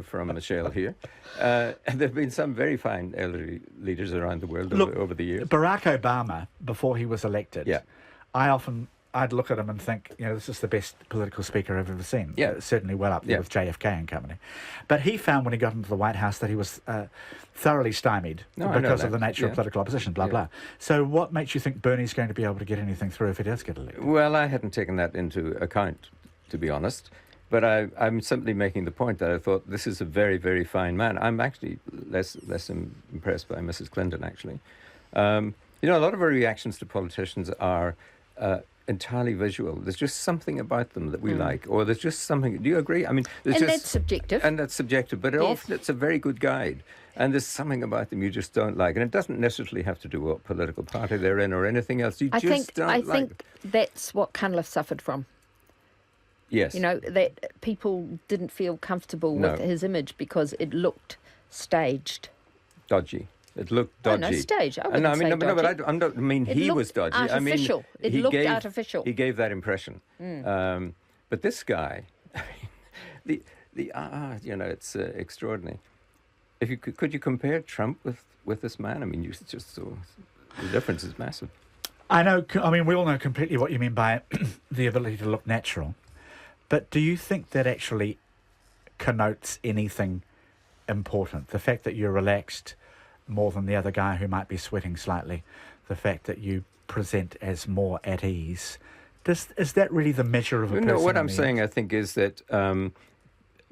from Michelle here. And there have been some very fine elderly leaders around the world over the years. Barack Obama, before he was elected, Yeah. I'd look at him and think, this is the best political speaker I've ever seen. Yeah. Certainly well up there with JFK and company. But he found when he got into the White House that he was thoroughly stymied because of the nature of political opposition, blah, blah. So what makes you think Bernie's going to be able to get anything through if he does get elected? Well, I hadn't taken that into account, to be honest. But I'm simply making the point that I thought this is a very, very fine man. I'm actually less impressed by Mrs. Clinton, actually. A lot of our reactions to politicians are entirely visual. There's just something about them that we like, or there's just something. Do you agree? I mean, that's subjective. And that's subjective, but often it's a very good guide. And there's something about them you just don't like, and it doesn't necessarily have to do with what political party they're in or anything else. I think that's what Cunliffe suffered from. Yes. That people didn't feel comfortable with his image because it looked staged. Dodgy. It looked dodgy. No, staged. I no, say but I don't mean he was dodgy. Artificial. I mean, it looked artificial. He gave that impression. But this guy, it's extraordinary. If you could you compare Trump with this man? I mean, you just saw the difference is massive. I know. I mean, we all know completely what you mean by the ability to look natural. But do you think that actually connotes anything important? The fact that you're relaxed more than the other guy who might be sweating slightly, the fact that you present as more at ease, is that really the measure of a person? No, what I'm saying, I think, is that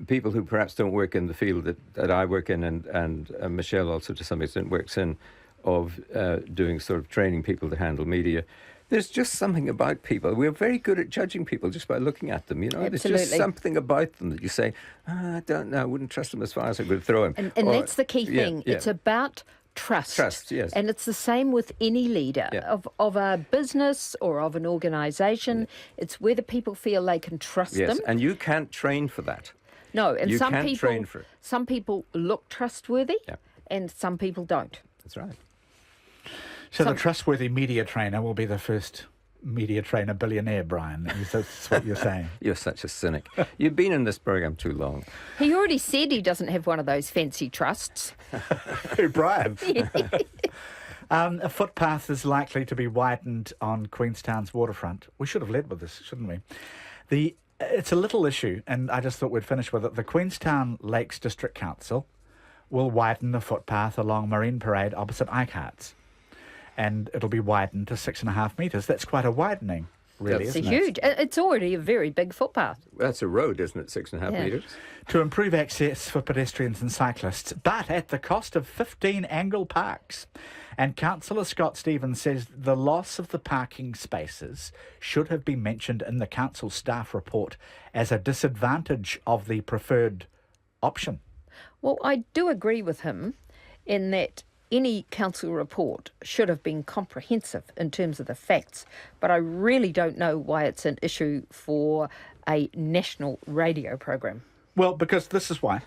people who perhaps don't work in the field that I work in, and Michelle also to some extent works in, of doing sort of training people to handle media, there's just something about people. We're very good at judging people just by looking at them, There's just something about them that you say, I don't know, I wouldn't trust them as far as I could throw him. And that's the key thing. Yeah. It's about trust. Trust, yes. And it's the same with any leader of a business or of an organisation. Yeah. It's whether people feel they can trust them. And you can't train for that. No, and you can't train for it. Some people look trustworthy and some people don't. That's right. So the trustworthy media trainer will be the first media trainer billionaire, Brian. That's what you're saying. You're such a cynic. You've been in this program too long. He already said he doesn't have one of those fancy trusts. Who, Brian? A footpath is likely to be widened on Queenstown's waterfront. We should have led with this, shouldn't we? It's a little issue, and I just thought we'd finish with it. The Queenstown Lakes District Council will widen the footpath along Marine Parade opposite Eichhardt's. And it'll be widened to 6.5 metres. That's quite a widening, really, isn't it? It's huge. It's already a very big footpath. That's a road, isn't it? 6.5 metres. To improve access for pedestrians and cyclists, but at the cost of 15 angle parks. And Councillor Scott Stevens says the loss of the parking spaces should have been mentioned in the council staff report as a disadvantage of the preferred option. Well, I do agree with him in that any council report should have been comprehensive in terms of the facts, but I really don't know why it's an issue for a national radio program. Well, because this is why.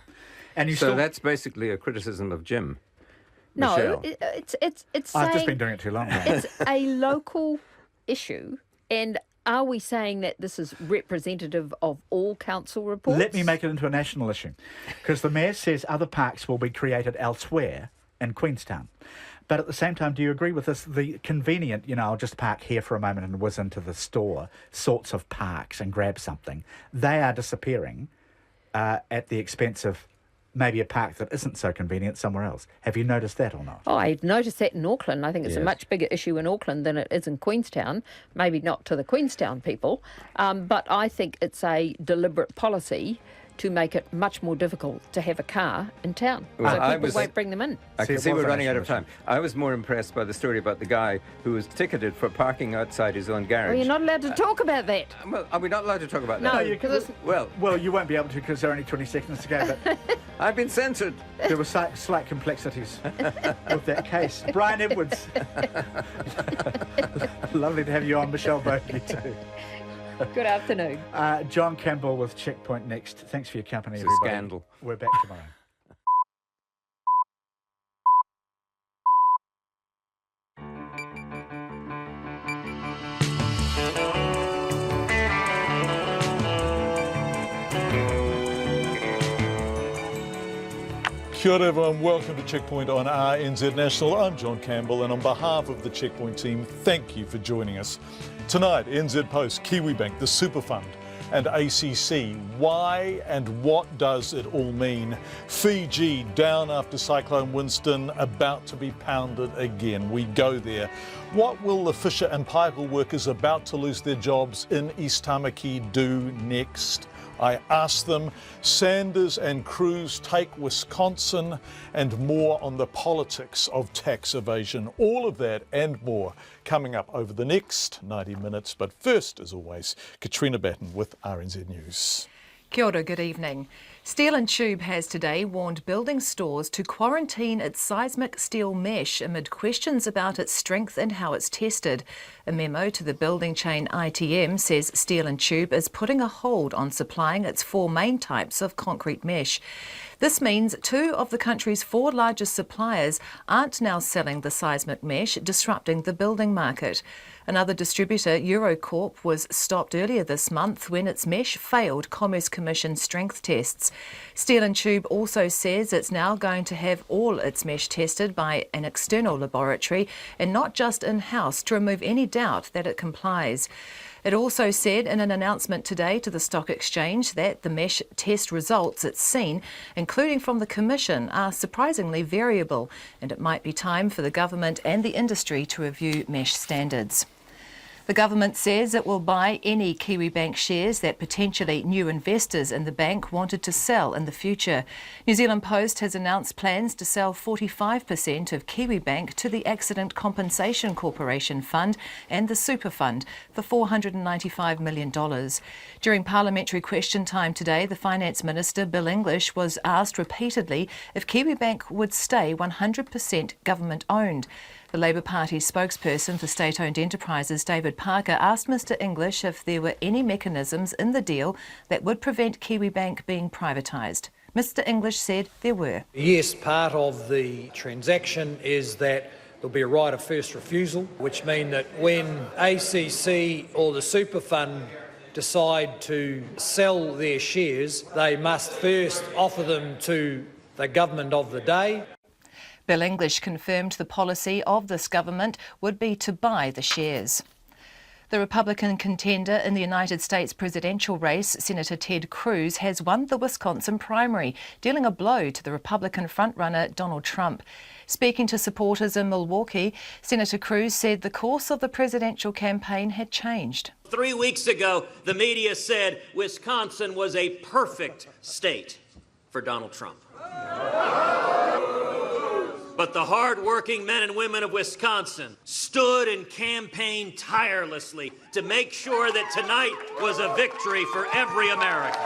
And that's basically a criticism of Jim. No, Michelle. it's I've just been doing it too long. It's a local issue, and are we saying that this is representative of all council reports? Let me make it into a national issue, because the Mayor says other parks will be created elsewhere in Queenstown. But at the same time, do you agree with this? The convenient, I'll just park here for a moment and whiz into the store sorts of parks and grab something, they are disappearing at the expense of maybe a park that isn't so convenient somewhere else. Have you noticed that or not? Oh, I've noticed that in Auckland. I think it's a much bigger issue in Auckland than it is in Queenstown. Maybe not to the Queenstown people, but I think it's a deliberate policy to make it much more difficult to have a car in town. Well, so people won't bring them in. I can see we're running out of time. I was more impressed by the story about the guy who was ticketed for parking outside his own garage. Well, you're not allowed to talk about that. Well, are we not allowed to talk about that? No, because well, you won't be able to because there are only 20 seconds to go, but I've been censored. There were slight complexities with that case. Brian Edwards. Lovely to have you on. Michelle Bogey too. Good afternoon. John Campbell with Checkpoint next. Thanks for your company, everybody. It's a scandal. We're back tomorrow. Kia ora everyone, welcome to Checkpoint on RNZ National. I'm John Campbell, and on behalf of the Checkpoint team, thank you for joining us. Tonight, NZ Post, Kiwibank, the Super Fund and ACC. Why and what does it all mean? Fiji down after Cyclone Winston, about to be pounded again. We go there. What will the Fisher and Paykel workers about to lose their jobs in East Tamaki do next? I asked them. Sanders and Cruz take Wisconsin, and more on the politics of tax evasion. All of that and more coming up over the next 90 minutes. But first, as always, Katrina Batten with RNZ News. Kia ora, good evening. Steel and Tube has today warned building stores to quarantine its seismic steel mesh amid questions about its strength and how it's tested. A memo to the building chain ITM says Steel and Tube is putting a hold on supplying its 4 main types of concrete mesh. This means 2 of the country's 4 largest suppliers aren't now selling the seismic mesh, disrupting the building market. Another distributor, Eurocorp, was stopped earlier this month when its mesh failed Commerce Commission strength tests. Steel and Tube also says it's now going to have all its mesh tested by an external laboratory and not just in-house to remove any doubt that it complies. It also said in an announcement today to the Stock Exchange that the mesh test results it's seen, including from the Commission, are surprisingly variable, and it might be time for the government and the industry to review mesh standards. The government says it will buy any Kiwibank shares that potentially new investors in the bank wanted to sell in the future. New Zealand Post has announced plans to sell 45% of Kiwibank to the Accident Compensation Corporation Fund and the Super Fund for $495 million. During parliamentary question time today, the Finance Minister, Bill English, was asked repeatedly if Kiwibank would stay 100% government-owned. The Labour Party spokesperson for state-owned enterprises, David Parker, asked Mr English if there were any mechanisms in the deal that would prevent Kiwibank being privatised. Mr English said there were. Yes, part of the transaction is that there'll be a right of first refusal, which means that when ACC or the Super Fund decide to sell their shares, they must first offer them to the government of the day. Bill English confirmed the policy of this government would be to buy the shares. The Republican contender in the United States presidential race, Senator Ted Cruz, has won the Wisconsin primary, dealing a blow to the Republican frontrunner Donald Trump. Speaking to supporters in Milwaukee, Senator Cruz said the course of the presidential campaign had changed. 3 weeks ago, the media said Wisconsin was a perfect state for Donald Trump. But the hard-working men and women of Wisconsin stood and campaigned tirelessly to make sure that tonight was a victory for every American.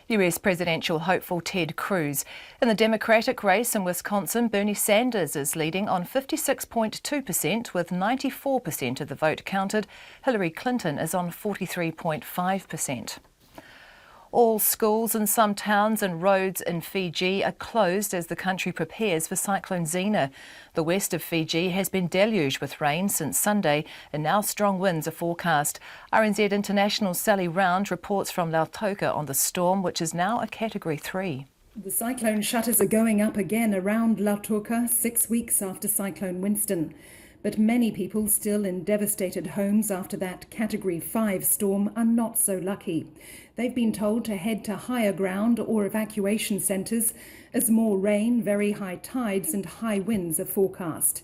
US presidential hopeful Ted Cruz. In the Democratic race in Wisconsin, Bernie Sanders is leading on 56.2% with 94% of the vote counted. Hillary Clinton is on 43.5%. All schools in some towns and roads in Fiji are closed as the country prepares for Cyclone Zina. The west of Fiji has been deluged with rain since Sunday, and now strong winds are forecast. RNZ International's Sally Round reports from Lautoka on the storm, which is now a Category 3. The cyclone shutters are going up again around Lautoka 6 weeks after Cyclone Winston. But many people still in devastated homes after that Category 5 storm are not so lucky. They've been told to head to higher ground or evacuation centres as more rain, very high tides and high winds are forecast.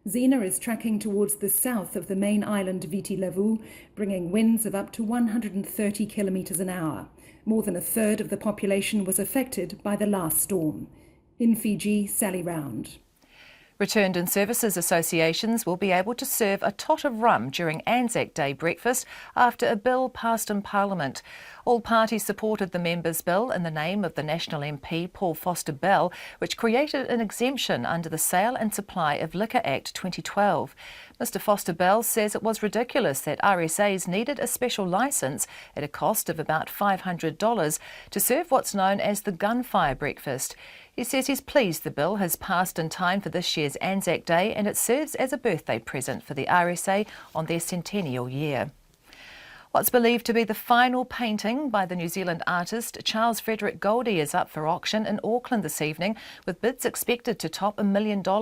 Zina is tracking towards the south of the main island Viti Levu, bringing winds of up to 130 kilometres an hour. More than a third of the population was affected by the last storm. In Fiji, Sally Round. Returned and Services Associations will be able to serve a tot of rum during Anzac Day breakfast after a bill passed in Parliament. All parties supported the members' bill in the name of the National MP Paul Foster Bell, which created an exemption under the Sale and Supply of Liquor Act 2012. Mr Foster Bell says it was ridiculous that RSAs needed a special licence at a cost of about $500 to serve what's known as the gunfire breakfast. He says he's pleased the bill has passed in time for this year's Anzac Day, and it serves as a birthday present for the RSA on their centennial year. What's believed to be the final painting by the New Zealand artist Charles Frederick Goldie is up for auction in Auckland this evening, with bids expected to top $1 million. The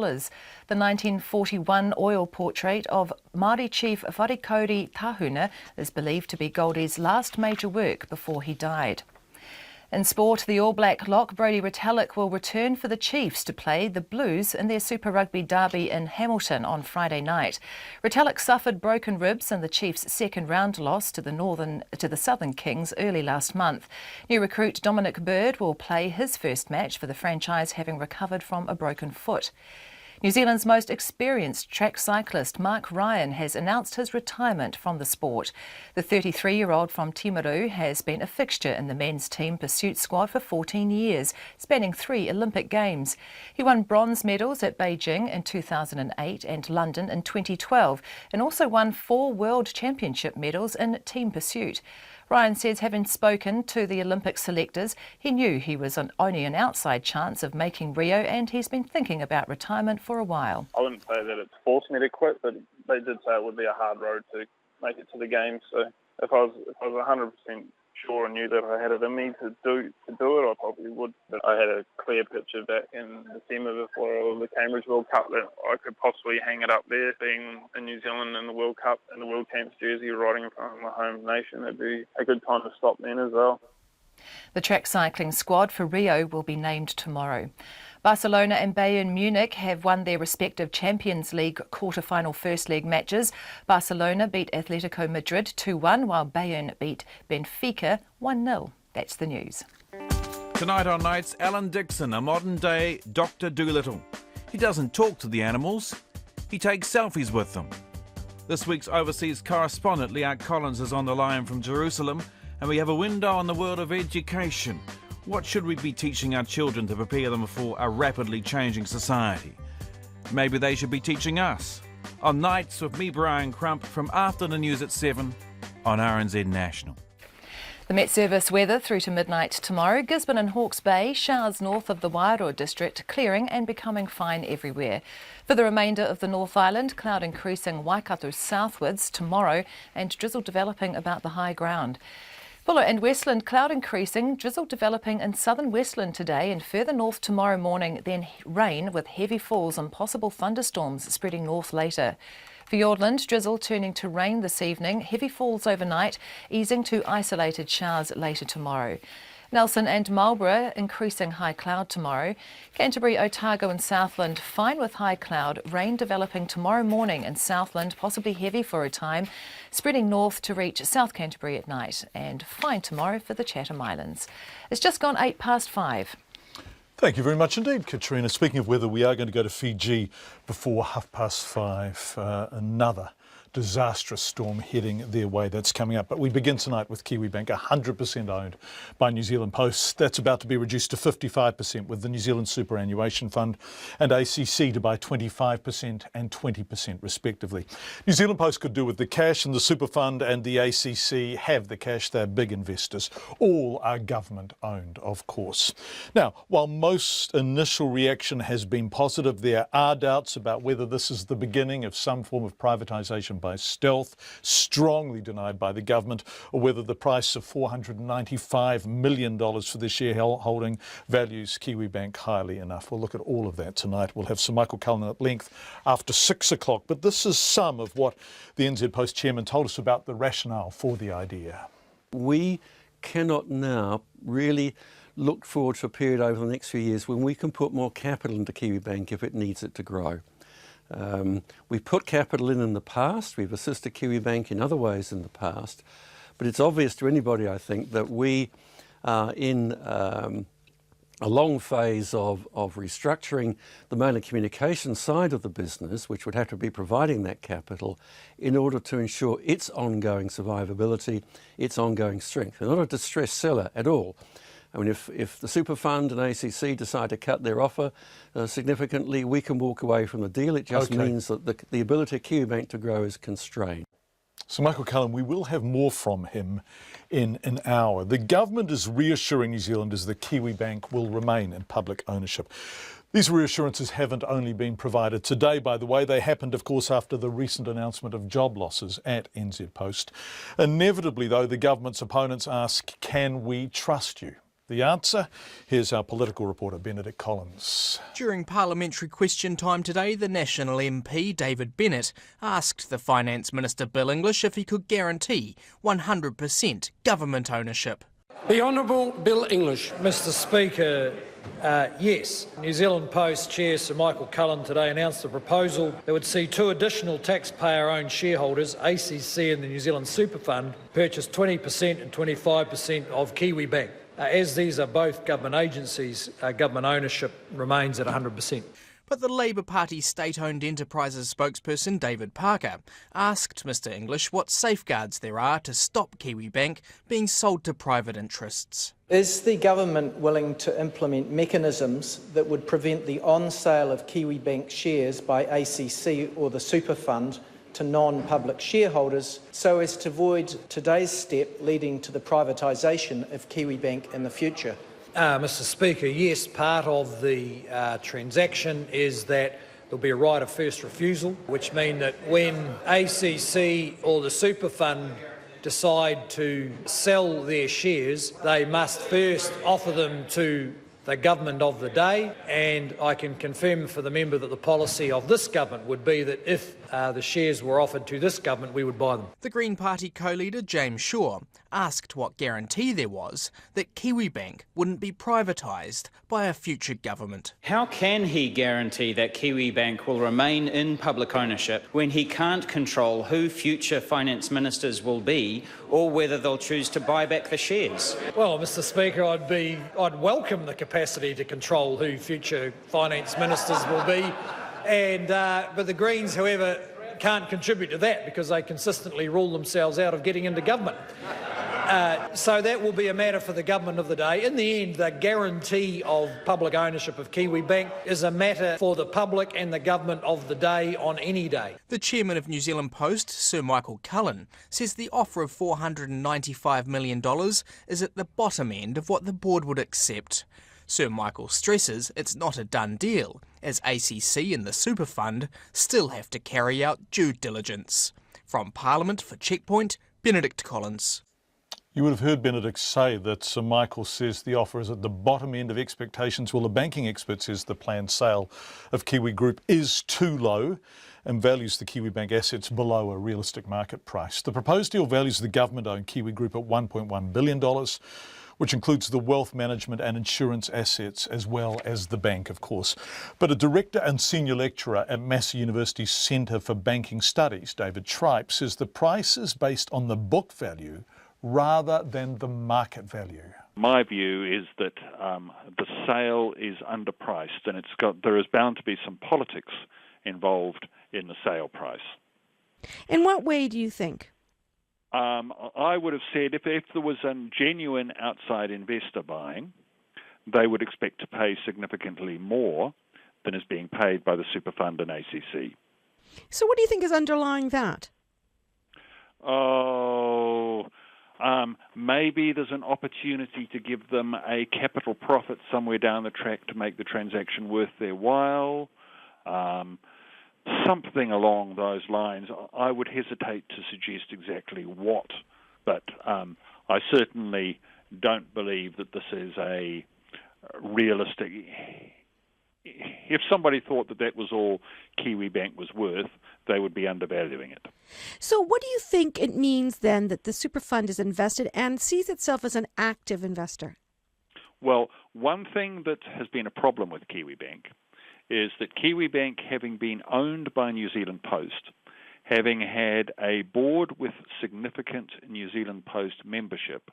1941 oil portrait of Māori chief Wharikauri Tahuna is believed to be Goldie's last major work before he died. In sport, the All Black lock Brodie Retallick will return for the Chiefs to play the Blues in their Super Rugby derby in Hamilton on Friday night. Retallick suffered broken ribs in the Chiefs' second round loss to the Southern Kings early last month. New recruit Dominic Bird will play his first match for the franchise, having recovered from a broken foot. New Zealand's most experienced track cyclist Mark Ryan has announced his retirement from the sport. The 33-year-old from Timaru has been a fixture in the men's team pursuit squad for 14 years, spanning 3 Olympic Games. He won bronze medals at Beijing in 2008 and London in 2012, and also won 4 World Championship medals in team pursuit. Ryan says, having spoken to the Olympic selectors, he knew he was only an outside chance of making Rio, and he's been thinking about retirement for a while. I wouldn't say that it's forced me to quit, but they did say it would be a hard road to make it to the games. So if I was 100% sure and knew that I had it in me to do it, I probably would. But I had a clear picture back in December before the Cambridge World Cup that I could possibly hang it up there, being in New Zealand in the World Cup, in the World Champs jersey, riding in front of my home nation. It'd be a good time to stop then as well. The track cycling squad for Rio will be named tomorrow. Barcelona and Bayern Munich have won their respective Champions League quarter-final first leg matches. Barcelona beat Atletico Madrid 2-1, while Bayern beat Benfica 1-0. That's the news. Tonight on Nights, Alan Dixon, a modern-day Dr. Dolittle. He doesn't talk to the animals, he takes selfies with them. This week's overseas correspondent, Leah Collins, is on the line from Jerusalem, and we have a window on the world of education. What should we be teaching our children to prepare them for a rapidly changing society? Maybe they should be teaching us. On Nights with me, Brian Crump, from Afternoon News at 7 on RNZ National. The Met Service weather through to midnight tomorrow. Gisborne and Hawke's Bay, showers north of the Wairoa district, clearing and becoming fine everywhere. For the remainder of the North Island, cloud increasing Waikato southwards tomorrow and drizzle developing about the high ground. Buller and Westland, cloud increasing, drizzle developing in southern Westland today and further north tomorrow morning, then rain with heavy falls and possible thunderstorms spreading north later. Fiordland, drizzle turning to rain this evening, heavy falls overnight, easing to isolated showers later tomorrow. Nelson and Marlborough, increasing high cloud tomorrow. Canterbury, Otago and Southland, fine with high cloud. Rain developing tomorrow morning in Southland, possibly heavy for a time. Spreading north to reach South Canterbury at night. And fine tomorrow for the Chatham Islands. It's just gone 5:08. Thank you very much indeed, Katrina. Speaking of weather, we are going to go to Fiji before 5:30. Another disastrous storm heading their way that's coming up. But we begin tonight with Kiwibank, 100% owned by New Zealand Post. That's about to be reduced to 55% with the New Zealand Superannuation Fund and ACC to buy 25% and 20% respectively. New Zealand Post could do with the cash, and the Super Fund and the ACC have the cash. They're big investors. All are government owned, of course. Now, while most initial reaction has been positive, there are doubts about whether this is the beginning of some form of privatisation by stealth, strongly denied by the government, or whether the price of $495 million for the shareholding values Kiwibank highly enough. We'll look at all of that tonight. We'll have Sir Michael Cullen at length after 6 o'clock. But this is some of what the NZ Post chairman told us about the rationale for the idea. We cannot now really look forward to a period over the next few years when we can put more capital into Kiwibank if it needs it to grow. We've put capital in the past, we've assisted Kiwibank in other ways in the past, but it's obvious to anybody, I think, that we are in a long phase of restructuring the mail and communication side of the business, which would have to be providing that capital in order to ensure its ongoing survivability, its ongoing strength. We're not a distressed seller at all. I mean, if the Super Fund and ACC decide to cut their offer significantly, we can walk away from the deal. It just means that the ability of Kiwibank to grow is constrained. So Michael Cullen, we will have more from him in an hour. The government is reassuring New Zealanders that Kiwi Bank will remain in public ownership. These reassurances haven't only been provided today, by the way. They happened, of course, after the recent announcement of job losses at NZ Post. Inevitably, though, the government's opponents ask, can we trust you? The answer? Here's our political reporter, Benedict Collins. During parliamentary question time today, the National MP, David Bennett, asked the Finance Minister, Bill English, if he could guarantee 100% government ownership. The Honourable Bill English. Mr Speaker, yes. New Zealand Post Chair Sir Michael Cullen today announced a proposal that would see 2 additional taxpayer-owned shareholders, ACC and the New Zealand Super Fund, purchase 20% and 25% of Kiwi Bank. As these are both government agencies, government ownership remains at 100%. But the Labour Party state-owned enterprises spokesperson David Parker asked Mr English what safeguards there are to stop Kiwi Bank being sold to private interests. Is the government willing to implement mechanisms that would prevent the on-sale of Kiwi Bank shares by ACC or the Super Fund to non-public shareholders so as to avoid today's step leading to the privatisation of Kiwi Bank in the future? Mr Speaker, yes, part of the transaction is that there'll be a right of first refusal, which means that when ACC or the Super Fund decide to sell their shares, they must first offer them to the government of the day, and I can confirm for the member that the policy of this government would be that if the shares were offered to this government, we would buy them. The Green Party co-leader James Shaw asked what guarantee there was that Kiwi Bank wouldn't be privatised by a future government. How can he guarantee that Kiwi Bank will remain in public ownership when he can't control who future finance ministers will be or whether they'll choose to buy back the shares? Well, Mr Speaker, I'd welcome the capacity to control who future finance ministers will be, but the Greens, however, can't contribute to that because they consistently rule themselves out of getting into government. So that will be a matter for the government of the day. In the end, the guarantee of public ownership of Kiwi Bank is a matter for the public and the government of the day on any day. The chairman of New Zealand Post, Sir Michael Cullen, says the offer of $495 million is at the bottom end of what the board would accept. Sir Michael stresses it's not a done deal, as ACC and the Super Fund still have to carry out due diligence. From Parliament for Checkpoint, Benedict Collins. You would have heard Benedict say that Sir Michael says the offer is at the bottom end of expectations. Well, the banking expert says the planned sale of Kiwi Group is too low and values the Kiwi Bank assets below a realistic market price. The proposed deal values the government-owned Kiwi Group at $1.1 billion, which includes the wealth management and insurance assets as well as the bank, of course. But a director and senior lecturer at Massey University's Centre for Banking Studies, David Tripe, says the price is based on the book value rather than the market value. My view is that the sale is underpriced, and there is bound to be some politics involved in the sale price. In what way do you think? I would have said if there was a genuine outside investor buying, they would expect to pay significantly more than is being paid by the Super Fund and ACC. So what do you think is underlying that? Maybe there's an opportunity to give them a capital profit somewhere down the track to make the transaction worth their while. Something along those lines. I would hesitate to suggest exactly what, but I certainly don't believe that this is a realistic. If somebody thought that was all Kiwi Bank was worth, they would be undervaluing it. So what do you think it means then that the Super Fund is invested and sees itself as an active investor? Well, one thing that has been a problem with Kiwi Bank is that Kiwi Bank, having been owned by New Zealand Post, having had a board with significant New Zealand Post membership,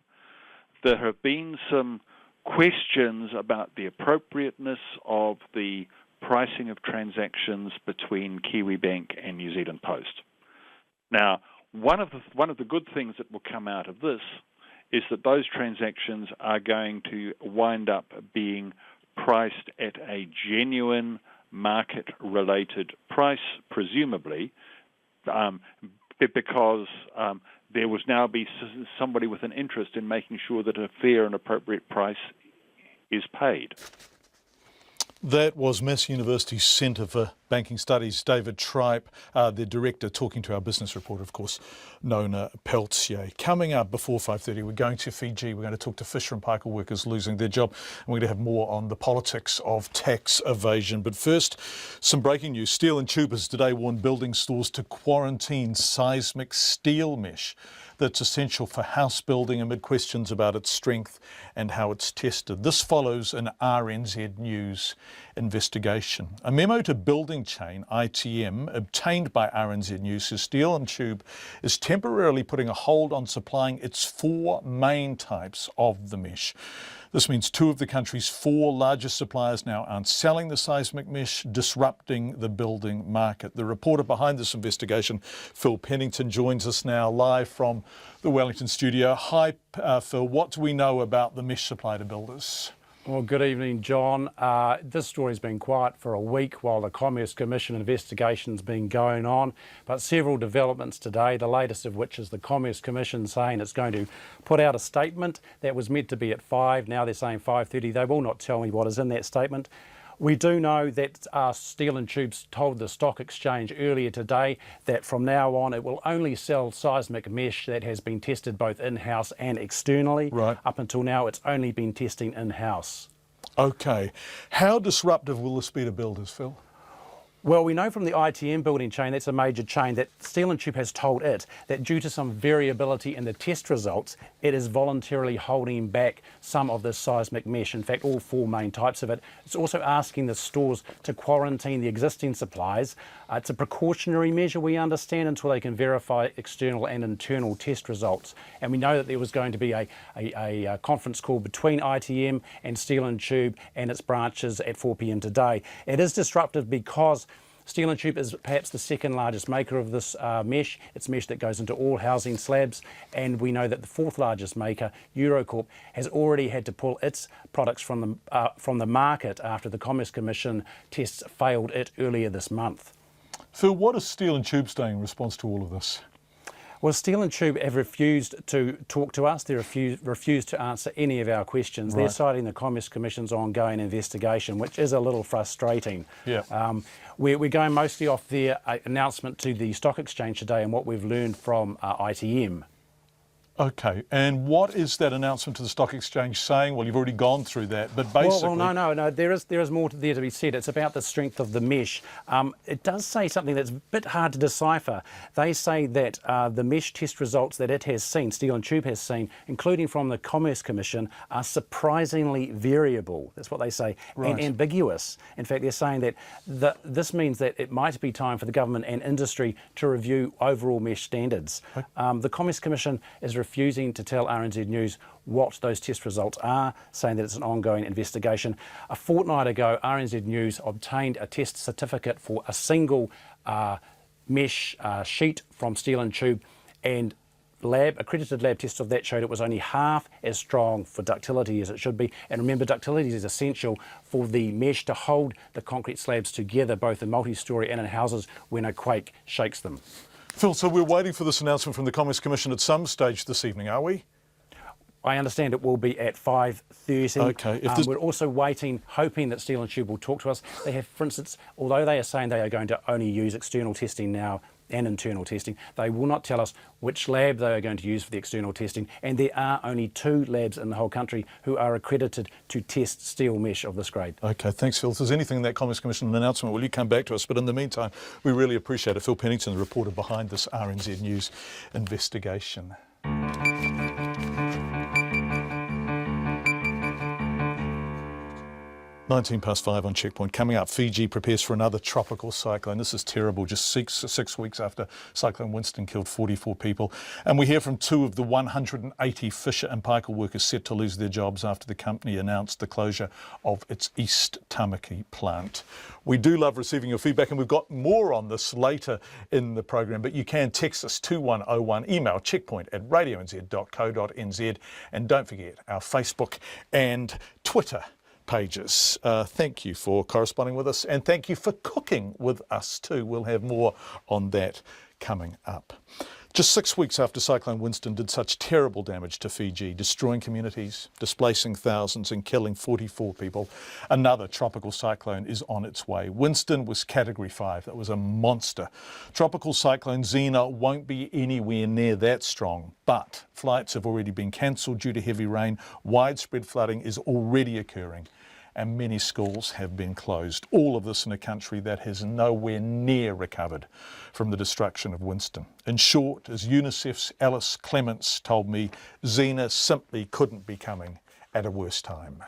there have been some questions about the appropriateness of the pricing of transactions between Kiwi Bank and New Zealand Post. Now, one of the good things that will come out of this is that those transactions are going to wind up being priced at a genuine market-related price, presumably, but because there was now somebody with an interest in making sure that a fair and appropriate price is paid. That was Mass University's Centre for Banking Studies, David Tripe, the director, talking to our business reporter, of course, Nona Peltier. Coming up before 5:30, we're going to Fiji. We're going to talk to Fisher and Paykel workers losing their job. And we're going to have more on the politics of tax evasion. But first, some breaking news. Steel and Tube has today warned building stores to quarantine seismic steel mesh that's essential for house building amid questions about its strength and how it's tested. This follows an RNZ News investigation. A memo to building chain ITM obtained by RNZ News says Steel and Tube is temporarily putting a hold on supplying its 4 main types of the mesh. This means 2 of the country's 4 largest suppliers now aren't selling the seismic mesh, disrupting the building market. The reporter behind this investigation, Phil Pennington, joins us now live from the Wellington studio. Hi, Phil. What do we know about the mesh supply to builders? Well, good evening, John. This story's been quiet for a week while the Commerce Commission investigation's been going on, but several developments today, the latest of which is the Commerce Commission saying it's going to put out a statement that was meant to be at 5. Now they're saying 5:30. They will not tell me what is in that statement. We do know that Steel and Tube's told the stock exchange earlier today that from now on it will only sell seismic mesh that has been tested both in-house and externally. Right. Up until now, it's only been testing in-house. Okay. How disruptive will this be to builders, Phil? Well, we know from the ITM building chain, that's a major chain, that Steel and Tube has told it that due to some variability in the test results, it is voluntarily holding back some of this seismic mesh. In fact, all 4 main types of it. It's also asking the stores to quarantine the existing supplies. It's a precautionary measure, we understand, until they can verify external and internal test results. And we know that there was going to be a conference call between ITM and Steel and Tube and its branches at 4 p.m. today. It is disruptive because Steel and Tube is perhaps the 2nd largest maker of this mesh. It's mesh that goes into all housing slabs, and we know that the 4th largest maker, Eurocorp, has already had to pull its products from the market after the Commerce Commission tests failed it earlier this month. Phil, what is Steel and Tube saying in response to all of this? Well, Steel and Tube have refused to talk to us. They refused to answer any of our questions. Right. They're citing the Commerce Commission's ongoing investigation, which is a little frustrating. Yeah. We're going mostly off their announcement to the stock exchange today and what we've learned from ITM. Okay, and what is that announcement to the stock exchange saying? Well, you've already gone through that, but basically... Well, no, there is more there to be said. It's about the strength of the mesh. It does say something that's a bit hard to decipher. They say that the mesh test results that it has seen, Steel and Tube has seen, including from the Commerce Commission, are surprisingly variable. That's what they say, right. And ambiguous. In fact, they're saying that this means that it might be time for the government and industry to review overall mesh standards. Okay. The Commerce Commission is refusing to tell RNZ News what those test results are, saying that it's an ongoing investigation. A fortnight ago, RNZ News obtained a test certificate for a single mesh sheet from Steel and Tube, and accredited lab tests of that showed it was only half as strong for ductility as it should be. And remember, ductility is essential for the mesh to hold the concrete slabs together, both in multi-storey and in houses when a quake shakes them. Phil, so we're waiting for this announcement from the Commerce Commission at some stage this evening, are we? I understand it will be at 5:30. Okay. We're also waiting, hoping that Steel and Tube will talk to us. They have, for instance, although they are saying they are going to only use external testing now and internal testing, they will not tell us which lab they are going to use for the external testing. And there are only 2 labs in the whole country who are accredited to test steel mesh of this grade. Okay, thanks, Phil. If there's anything in that Commerce Commission announcement, will you come back to us? But in the meantime, we really appreciate it. Phil Pennington, the reporter behind this RNZ News investigation. 5:19 on Checkpoint. Coming up, Fiji prepares for another tropical cyclone. This is terrible, just six weeks after Cyclone Winston killed 44 people. And we hear from 2 of the 180 Fisher and Paykel workers set to lose their jobs after the company announced the closure of its East Tamaki plant. We do love receiving your feedback, and we've got more on this later in the program, but you can text us 2101, email checkpoint@radionz.co.nz, and don't forget our Facebook and Twitter pages. Thank you for corresponding with us, and thank you for cooking with us too. We'll have more on that coming up. Just 6 weeks after Cyclone Winston did such terrible damage to Fiji, destroying communities, displacing thousands and killing 44 people, another tropical cyclone is on its way. Winston was Category 5. That was a monster. Tropical cyclone Zena won't be anywhere near that strong, but flights have already been cancelled due to heavy rain. Widespread flooding is already occurring, and many schools have been closed. All of this in a country that has nowhere near recovered from the destruction of Winston. In short, as UNICEF's Alice Clements told me, Zena simply couldn't be coming at a worse time.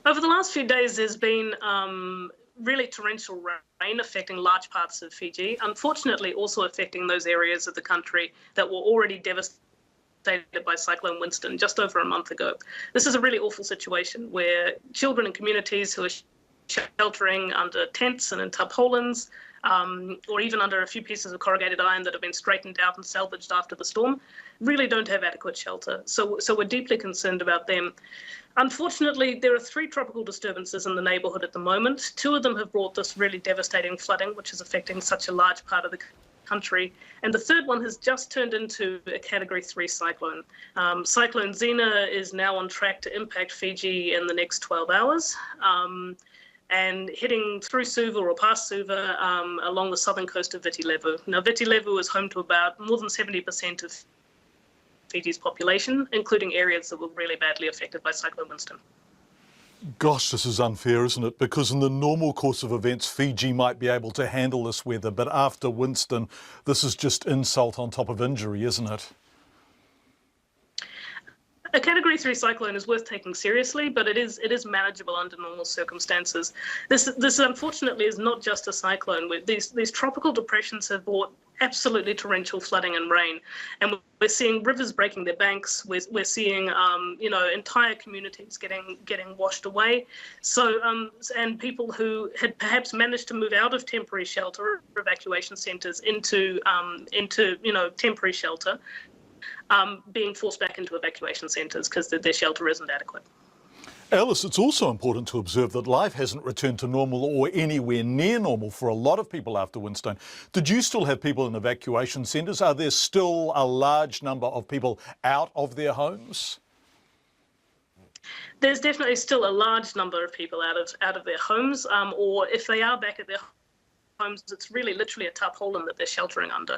Over the last few days, there's been really torrential rain affecting large parts of Fiji, unfortunately also affecting those areas of the country that were already devastated by Cyclone Winston just over a month ago. This is a really awful situation where children and communities who are sheltering under tents and in tarpaulins, or even under a few pieces of corrugated iron that have been straightened out and salvaged after the storm, really don't have adequate shelter. So we're deeply concerned about them. Unfortunately, there are 3 tropical disturbances in the neighbourhood at the moment. 2 of them have brought this really devastating flooding, which is affecting such a large part of the country. And the 3rd one has just turned into a Category 3 cyclone. Cyclone Zena is now on track to impact Fiji in the next 12 hours. And heading through Suva or past Suva along the southern coast of Viti Levu. Now, Viti Levu is home to about more than 70% of Fiji's population, including areas that were really badly affected by Cyclone Winston. Gosh, this is unfair, isn't it? Because in the normal course of events, Fiji might be able to handle this weather, but after Winston, this is just insult on top of injury, isn't it? A Category 3 cyclone is worth taking seriously, but it is manageable under normal circumstances. This unfortunately is not just a cyclone. These tropical depressions have brought absolutely torrential flooding and rain, and we're seeing rivers breaking their banks. We're seeing entire communities getting washed away. So and people who had perhaps managed to move out of temporary shelter or evacuation centres into temporary shelter. Being forced back into evacuation centres because their shelter isn't adequate. Alice, it's also important to observe that life hasn't returned to normal or anywhere near normal for a lot of people after Winston. Did you still have people in evacuation centres? Are there still a large number of people out of their homes? There's definitely still a large number of people out of their homes, or if they are back at their homes, it's really literally a tarpaulin that they're sheltering under.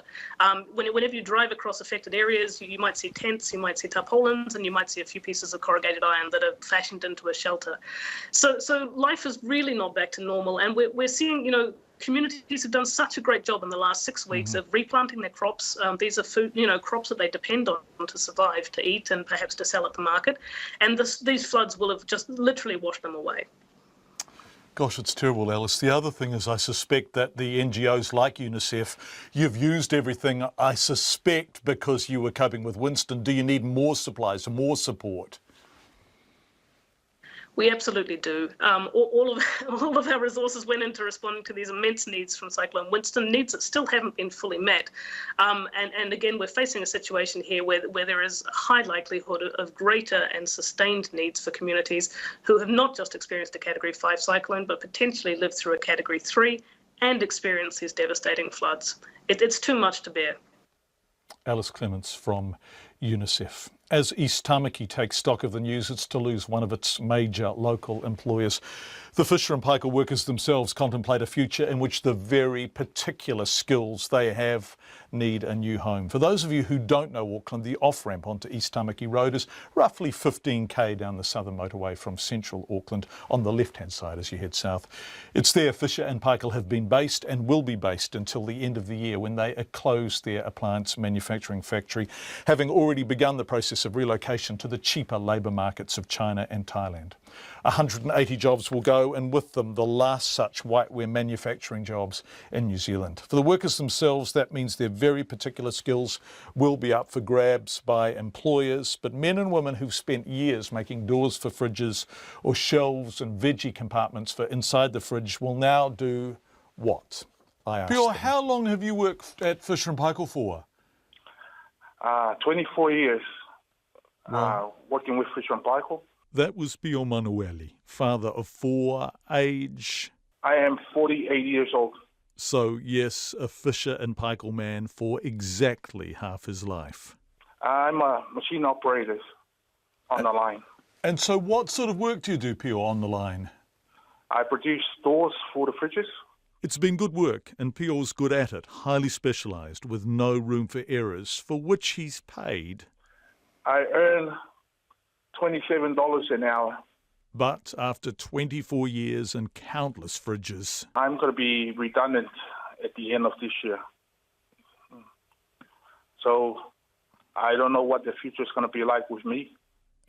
Whenever you drive across affected areas, you might see tents, you might see tarpaulins, and you might see a few pieces of corrugated iron that are fashioned into a shelter. So life is really not back to normal, and we're seeing, communities have done such a great job in the last 6 weeks of replanting their crops. These are food, crops that they depend on to survive, to eat, and perhaps to sell at the market. And these floods will have just literally washed them away. Gosh, it's terrible, Alice. The other thing is I suspect that the NGOs like UNICEF, you've used everything, I suspect, because you were coping with Winston. Do you need more supplies, more support? We absolutely do. All of our resources went into responding to these immense needs from Cyclone Winston, needs that still haven't been fully met. And again, we're facing a situation here where there is a high likelihood of greater and sustained needs for communities who have not just experienced a Category 5 cyclone, but potentially lived through a Category 3 and experienced these devastating floods. It's too much to bear. Alice Clements from UNICEF. As East Tamaki takes stock of the news, it's to lose one of its major local employers. The Fisher and Paykel workers themselves contemplate a future in which the very particular skills they have need a new home. For those of you who don't know Auckland, the off-ramp onto East Tamaki Road is roughly 15k down the southern motorway from central Auckland on the left-hand side as you head south. It's there Fisher and Paykel have been based and will be based until the end of the year when they close their appliance manufacturing factory, having already begun the process of relocation to the cheaper labour markets of China and Thailand. 180 jobs will go, and with them the last such whiteware manufacturing jobs in New Zealand. For the workers themselves, that means their very particular skills will be up for grabs by employers, but men and women who've spent years making doors for fridges or shelves and veggie compartments for inside the fridge will now do what? I asked them. How long have you worked at Fisher and Paykel for? 24 years Wow. working with Fisher and Paykel. That was Pio Manueli, father of 4, age... I am 48 years old. So, yes, a Fisher and Paykel man for exactly half his life. I'm a machine operator on the line. And so what sort of work do you do, Pio, on the line? I produce stores for the fridges. It's been good work, and Pio's good at it, highly specialised, with no room for errors, for which he's paid. I earn $27 an hour. But after 24 years and countless fridges, I'm going to be redundant at the end of this year. So I don't know what the future is going to be like with me.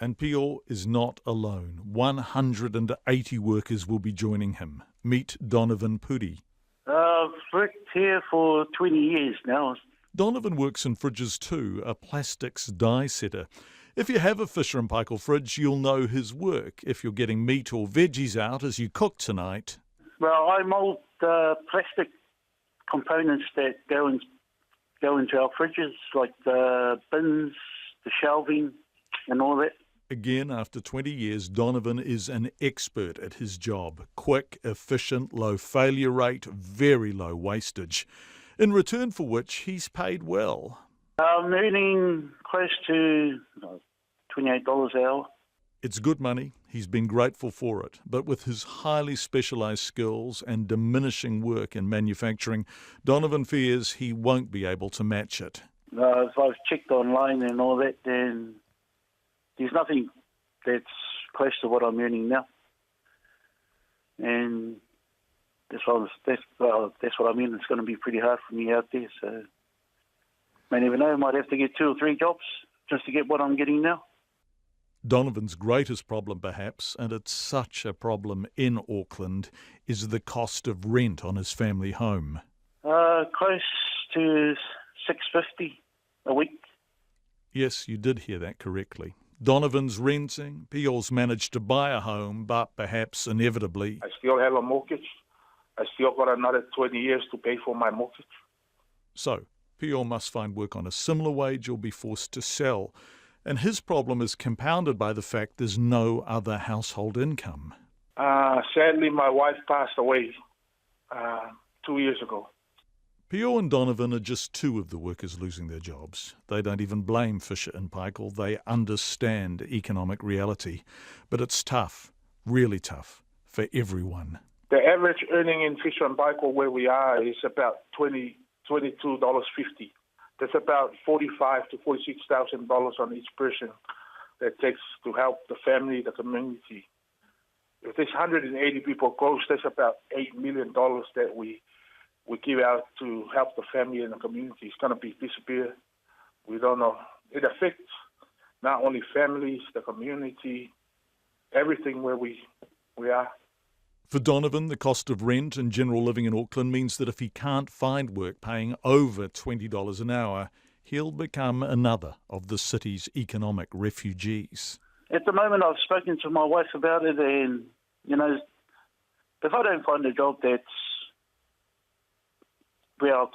and Pio is not alone. 180 workers will be joining him. Meet Donovan Pudi. I've worked here for 20 years now. Donovan works in fridges too, a plastics die setter. If you have a Fisher & Paykel fridge, you'll know his work. If you're getting meat or veggies out as you cook tonight. Well, I mould plastic components that go into our fridges, like the bins, the shelving, and all that. Again, after 20 years, Donovan is an expert at his job. Quick, efficient, low failure rate, very low wastage. In return for which he's paid well. I'm earning close to $28 an hour. It's good money. He's been grateful for it. But with his highly specialised skills and diminishing work in manufacturing, Donovan fears he won't be able to match it. If I've checked online and all that, then there's nothing that's close to what I'm earning now. And that's what I mean. It's going to be pretty hard for me out there. So, may never know. I might have to get 2 or 3 jobs just to get what I'm getting now. Donovan's greatest problem, perhaps, and it's such a problem in Auckland, is the cost of rent on his family home. Close to $650 a week. Yes, you did hear that correctly. Donovan's renting, Pio's managed to buy a home, but perhaps inevitably... I still have a mortgage. I still got another 20 years to pay for my mortgage. So, Pio must find work on a similar wage or be forced to sell. And his problem is compounded by the fact there's no other household income. Sadly, my wife passed away 2 years ago. Pio and Donovan are just 2 of the workers losing their jobs. They don't even blame Fisher & Paykel. They understand economic reality. But it's tough, really tough, for everyone. The average earning in Fisher & Paykel where we are is about $22.50. That's about $45,000 to $46,000 on each person that takes to help the family, the community. If there's 180 people close, that's about $8 million that we give out to help the family and the community. It's going to disappear. We don't know. It affects not only families, the community, everything where we are. For Donovan, the cost of rent and general living in Auckland means that if he can't find work paying over $20 an hour, he'll become another of the city's economic refugees. At the moment, I've spoken to my wife about it, and, if I don't find a job that's where I'll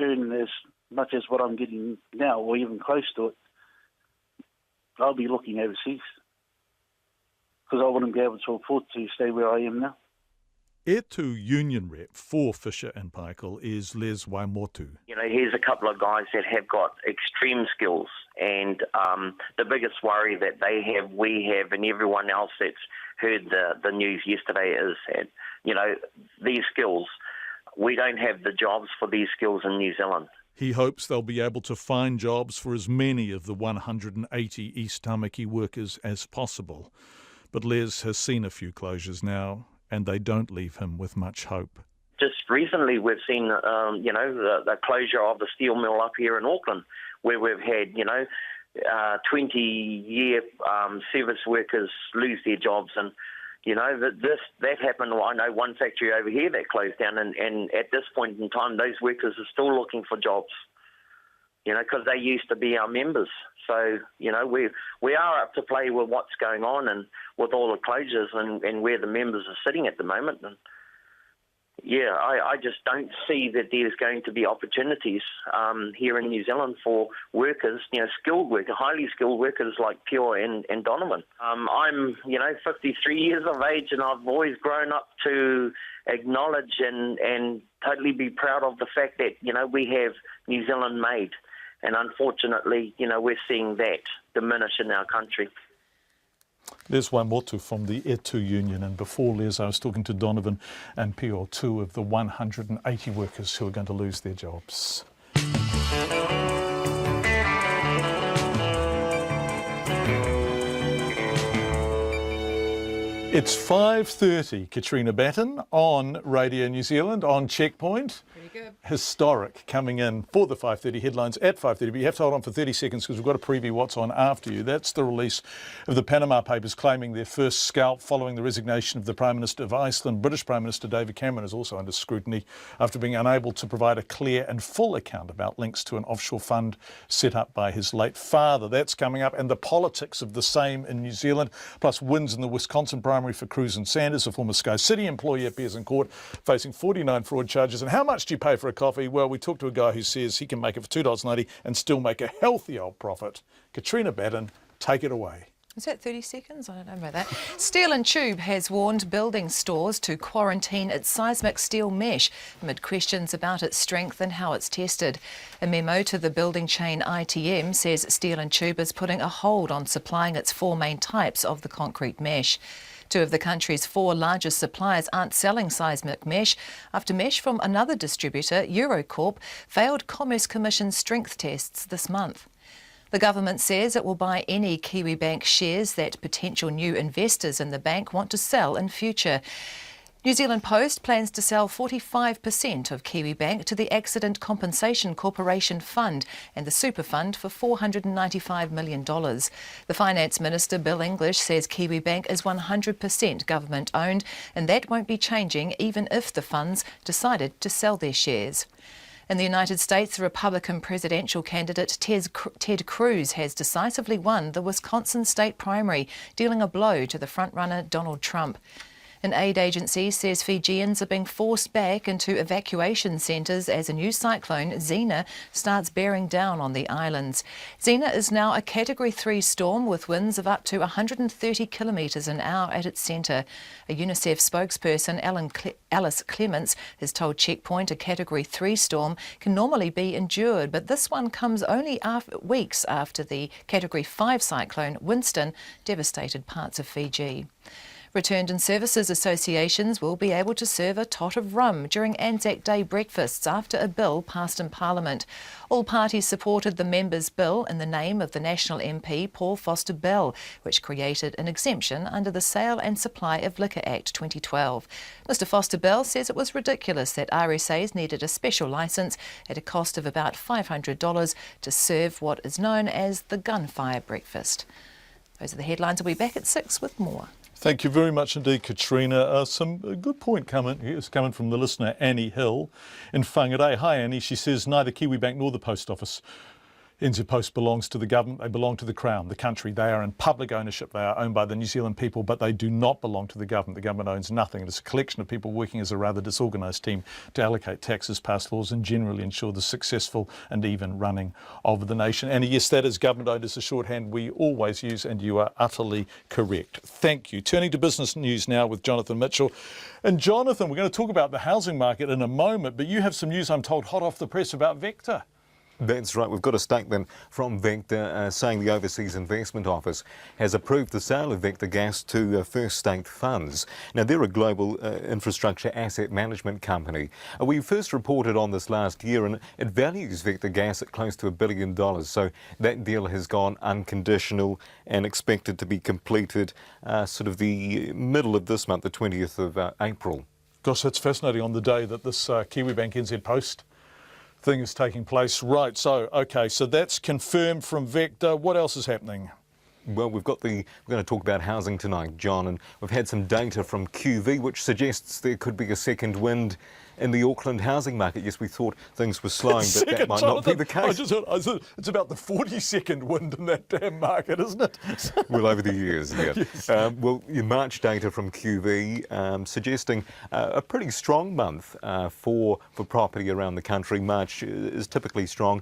earn as much as what I'm getting now, or even close to it, I'll be looking overseas. Because I wouldn't be able to afford to stay where I am now. E2 union rep for Fisher & Paykel is Les Waimotu. Here's a couple of guys that have got extreme skills, and the biggest worry that they have, we have, and everyone else that's heard the news yesterday is that, these skills, we don't have the jobs for these skills in New Zealand. He hopes they'll be able to find jobs for as many of the 180 East Tamaki workers as possible. But Les has seen a few closures now, and they don't leave him with much hope. Just recently we've seen, the closure of the steel mill up here in Auckland, where we've had, 20-year service workers lose their jobs. And, that happened. I know one factory over here that closed down, and at this point in time, those workers are still looking for jobs, because they used to be our members. So, we are up to play with what's going on and with all the closures and where the members are sitting at the moment. And Yeah, I just don't see that there's going to be opportunities here in New Zealand for workers, skilled workers, highly skilled workers like Pure and Donovan. I'm, 53 years of age, and I've always grown up to acknowledge and totally be proud of the fact that, we have New Zealand made. And unfortunately, we're seeing that diminish in our country. There's one more from the E2 union, and before Les, I was talking to Donovan and Pio, 2 of the 180 workers who are going to lose their jobs. It's 5:30, Katrina Batten on Radio New Zealand on Checkpoint. Pretty good. Historic coming in for the 5:30 headlines at 5:30, but you have to hold on for 30 seconds because we've got to preview what's on after you. That's the release of the Panama Papers claiming their first scalp following the resignation of the Prime Minister of Iceland. British Prime Minister David Cameron is also under scrutiny after being unable to provide a clear and full account about links to an offshore fund set up by his late father. That's coming up, and the politics of the same in New Zealand, plus wins in the Wisconsin primary for Cruz and Sanders. A former Sky City employee appears in court facing 49 fraud charges. And how much do you pay for a coffee? Well, we talked to a guy who says he can make it for $2.90 and still make a healthy old profit. Katrina Batten, take it away. Is that 30 seconds? I don't know about that. Steel and Tube has warned building stores to quarantine its seismic steel mesh amid questions about its strength and how it's tested. A memo to the building chain ITM says Steel and Tube is putting a hold on supplying its 4 main types of the concrete mesh. 2 of the country's 4 largest suppliers aren't selling seismic mesh after mesh from another distributor, Eurocorp, failed Commerce Commission strength tests this month. The government says it will buy any Kiwi Bank shares that potential new investors in the bank want to sell in future. New Zealand Post plans to sell 45% of Kiwi Bank to the Accident Compensation Corporation Fund and the Super Fund for $495 million. The Finance Minister, Bill English, says Kiwi Bank is 100% government-owned, and that won't be changing even if the funds decided to sell their shares. In the United States, the Republican presidential candidate Ted Cruz has decisively won the Wisconsin state primary, dealing a blow to the frontrunner Donald Trump. An aid agency says Fijians are being forced back into evacuation centres as a new cyclone, Zena, starts bearing down on the islands. Zena is now a Category 3 storm with winds of up to 130 kilometres an hour at its centre. A UNICEF spokesperson, Alice Clements, has told Checkpoint a Category 3 storm can normally be endured, but this one comes only weeks after the Category 5 cyclone, Winston, devastated parts of Fiji. Returned and Services Associations will be able to serve a tot of rum during Anzac Day breakfasts after a bill passed in Parliament. All parties supported the members' bill in the name of the National MP Paul Foster Bell, which created an exemption under the Sale and Supply of Liquor Act 2012. Mr Foster Bell says it was ridiculous that RSAs needed a special licence at a cost of about $500 to serve what is known as the gunfire breakfast. Those are the headlines. We'll be back at 6 with more. Thank you very much indeed, Katrina. A good point is coming from the listener, Annie Hill in Whangarei. Hi, Annie. She says neither Kiwi Bank nor the Post Office NZ Post belongs to the government. They belong to the Crown, the country. They are in public ownership. They are owned by the New Zealand people, but they do not belong to the government. The government owns nothing. It is a collection of people working as a rather disorganised team to allocate taxes, pass laws and generally ensure the successful and even running of the nation. And yes, that is government owned as a shorthand we always use, and you are utterly correct. Thank you. Turning to business news now with Jonathan Mitchell. And Jonathan, we're going to talk about the housing market in a moment, but you have some news, I'm told, hot off the press about Vector. That's right. We've got a statement from Vector saying the Overseas Investment Office has approved the sale of Vector Gas to First State Funds. Now, they're a global infrastructure asset management company. We first reported on this last year, and it values Vector Gas at close to $1 billion. So that deal has gone unconditional and expected to be completed sort of the middle of this month, the 20th of April. Gosh, that's fascinating on the day that this Kiwi Bank NZ Post thing is taking place. Right, so that's confirmed from Vector. What else is happening? Well, we're going to talk about housing tonight, John, and we've had some data from QV which suggests there could be a second wind in the Auckland housing market. Yes, we thought things were slowing, but that might not be the case. I said, it's about the 42nd wind in that damn market, isn't it? Well, over the years, yeah. Yes. Well, your March data from QV suggesting a pretty strong month for property around the country. March is typically strong.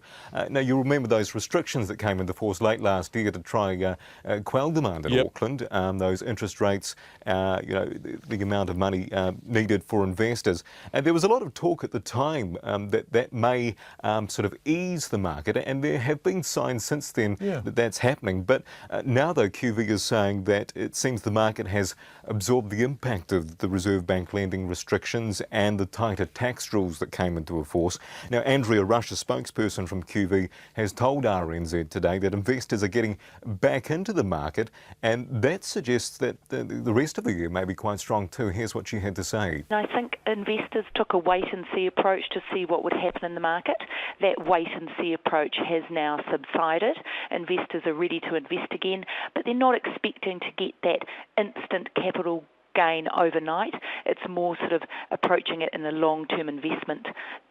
Now, you remember those restrictions that came into force late last year to try quell demand in Auckland. Those interest rates, the amount of money needed for investors. And there was a lot of talk at the time that may sort of ease the market, and there have been signs since then that that's happening. But now, though, QV is saying that it seems the market has absorbed the impact of the Reserve Bank lending restrictions and the tighter tax rules that came into force. Now, Andrea Rush, a spokesperson from QV, has told RNZ today that investors are getting back into the market, and that suggests that the rest of the year may be quite strong too. Here's what she had to say. I think investors took a wait-and-see approach to see what would happen in the market. That wait-and-see approach has now subsided. Investors are ready to invest again, but they're not expecting to get that instant capital gain overnight. It's more sort of approaching it in a long-term investment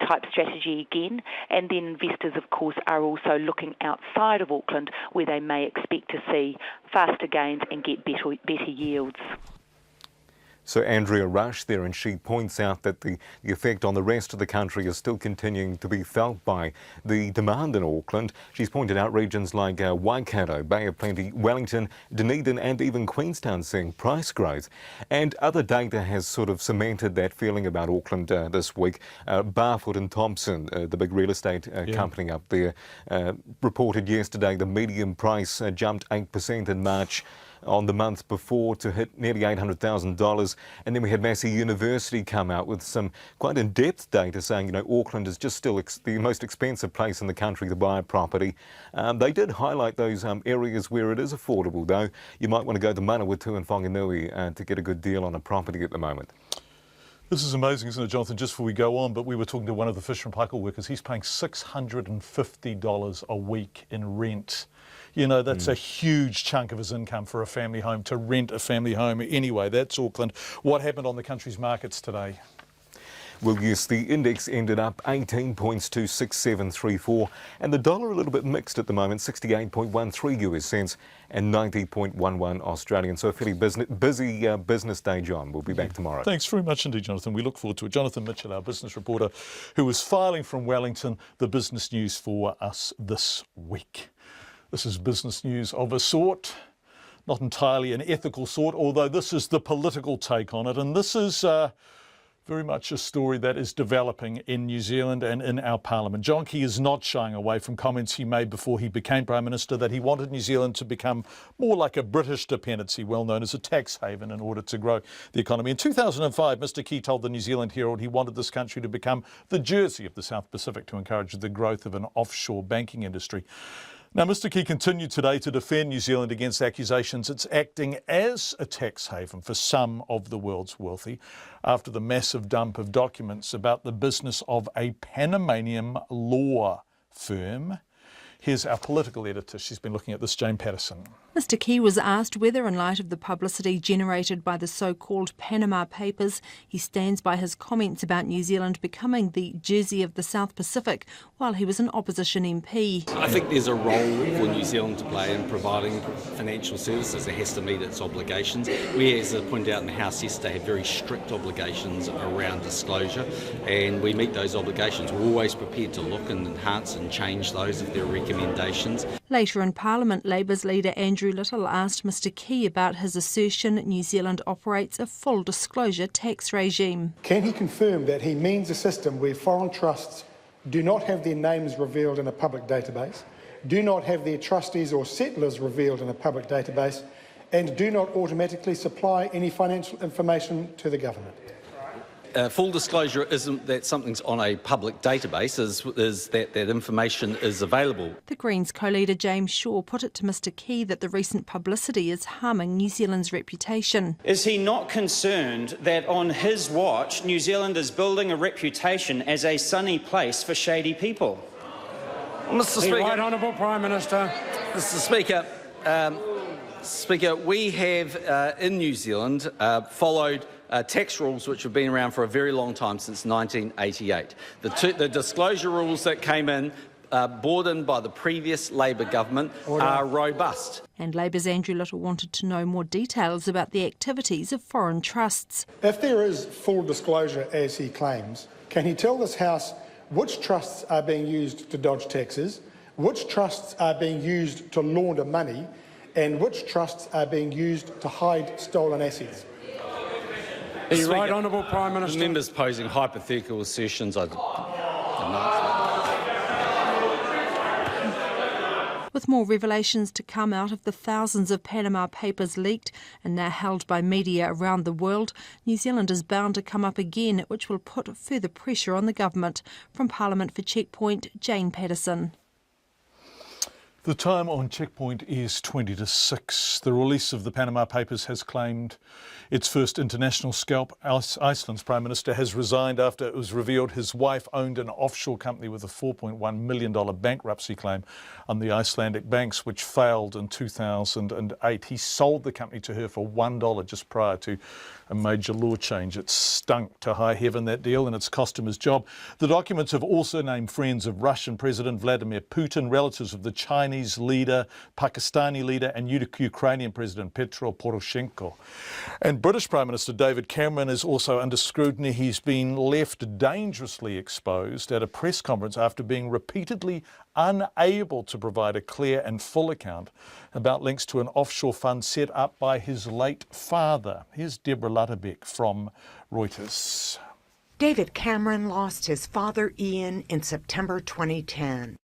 type strategy again. And then investors, of course, are also looking outside of Auckland where they may expect to see faster gains and get better yields. So Andrea Rush there, and she points out that the effect on the rest of the country is still continuing to be felt by the demand in Auckland. She's pointed out regions like Waikato, Bay of Plenty, Wellington, Dunedin and even Queenstown seeing price growth. And other data has sort of cemented that feeling about Auckland this week. Barfoot and Thompson, the big real estate company up there, reported yesterday the median price jumped 8% in March on the month before to hit nearly $800,000. And then we had Massey University come out with some quite in-depth data saying, Auckland is just still the most expensive place in the country to buy a property. They did highlight those areas where it is affordable, though. You might want to go to Manawatu and Whanganui to get a good deal on a property at the moment. This is amazing, isn't it, Jonathan? Just before we go on, but we were talking to one of the Fisher and Paykel workers. He's paying $650 a week in rent. That's a huge chunk of his income for a family home, to rent a family home. Anyway, that's Auckland. What happened on the country's markets today? Well, yes, the index ended up 18 points to 6734, and the dollar a little bit mixed at the moment, 68.13 US cents and 90.11 Australian. So a fairly busy business day, John. We'll be back tomorrow. Thanks very much indeed, Jonathan. We look forward to it. Jonathan Mitchell, our business reporter, who is filing from Wellington the business news for us this week. This is business news of a sort, not entirely an ethical sort, although this is the political take on it. And this is very much a story that is developing in New Zealand and in our Parliament. John Key is not shying away from comments he made before he became Prime Minister that he wanted New Zealand to become more like a British dependency, well known as a tax haven, in order to grow the economy. In 2005, Mr Key told the New Zealand Herald he wanted this country to become the Jersey of the South Pacific to encourage the growth of an offshore banking industry. Now, Mr Key continued today to defend New Zealand against accusations it's acting as a tax haven for some of the world's wealthy after the massive dump of documents about the business of a Panamanian law firm. Here's our political editor. She's been looking at this, Jane Patterson. Mr Key was asked whether, in light of the publicity generated by the so-called Panama Papers, he stands by his comments about New Zealand becoming the Jersey of the South Pacific while he was an opposition MP. I think there's a role for New Zealand to play in providing financial services. It has to meet its obligations. We, as I pointed out in the House yesterday, have very strict obligations around disclosure, and we meet those obligations. We're always prepared to look and enhance and change those if there are recommendations. Later in Parliament, Labour's leader Andrew Little asked Mr Key about his assertion New Zealand operates a full disclosure tax regime. Can he confirm that he means a system where foreign trusts do not have their names revealed in a public database, do not have their trustees or settlers revealed in a public database, and do not automatically supply any financial information to the government? Full disclosure isn't that something's on a public database, is that information is available. The Greens co-leader James Shaw put it to Mr Key that the recent publicity is harming New Zealand's reputation. Is he not concerned that on his watch, New Zealand is building a reputation as a sunny place for shady people? Mr Speaker. The Right Honourable Prime Minister. Mr Speaker, we have in New Zealand followed tax rules which have been around for a very long time, since 1988. The disclosure rules that came in, brought in by the previous Labor government, are robust. And Labor's Andrew Little wanted to know more details about the activities of foreign trusts. If there is full disclosure, as he claims, can he tell this House which trusts are being used to dodge taxes, which trusts are being used to launder money, and which trusts are being used to hide stolen assets? The Right Honourable Prime Minister. The members posing hypothetical assertions. With more revelations to come out of the thousands of Panama Papers leaked and now held by media around the world, New Zealand is bound to come up again, which will put further pressure on the government. From Parliament for Checkpoint, Jane Patterson. The time on Checkpoint is 20 to 6. The release of the Panama Papers has claimed its first international scalp. Iceland's Prime Minister has resigned after it was revealed his wife owned an offshore company with a $4.1 million bankruptcy claim on the Icelandic banks, which failed in 2008. He sold the company to her for $1 just prior to a major law change. It stunk to high heaven, that deal, and it's cost him his job. The documents have also named friends of Russian President Vladimir Putin, relatives of the Chinese leader, Pakistani leader, and Ukrainian President Petro Poroshenko. And British Prime Minister David Cameron is also under scrutiny. He's been left dangerously exposed at a press conference after being repeatedly unable to provide a clear and full account about links to an offshore fund set up by his late father. Here's Deborah Lutterbeck from Reuters. David Cameron lost his father Ian in September 2010.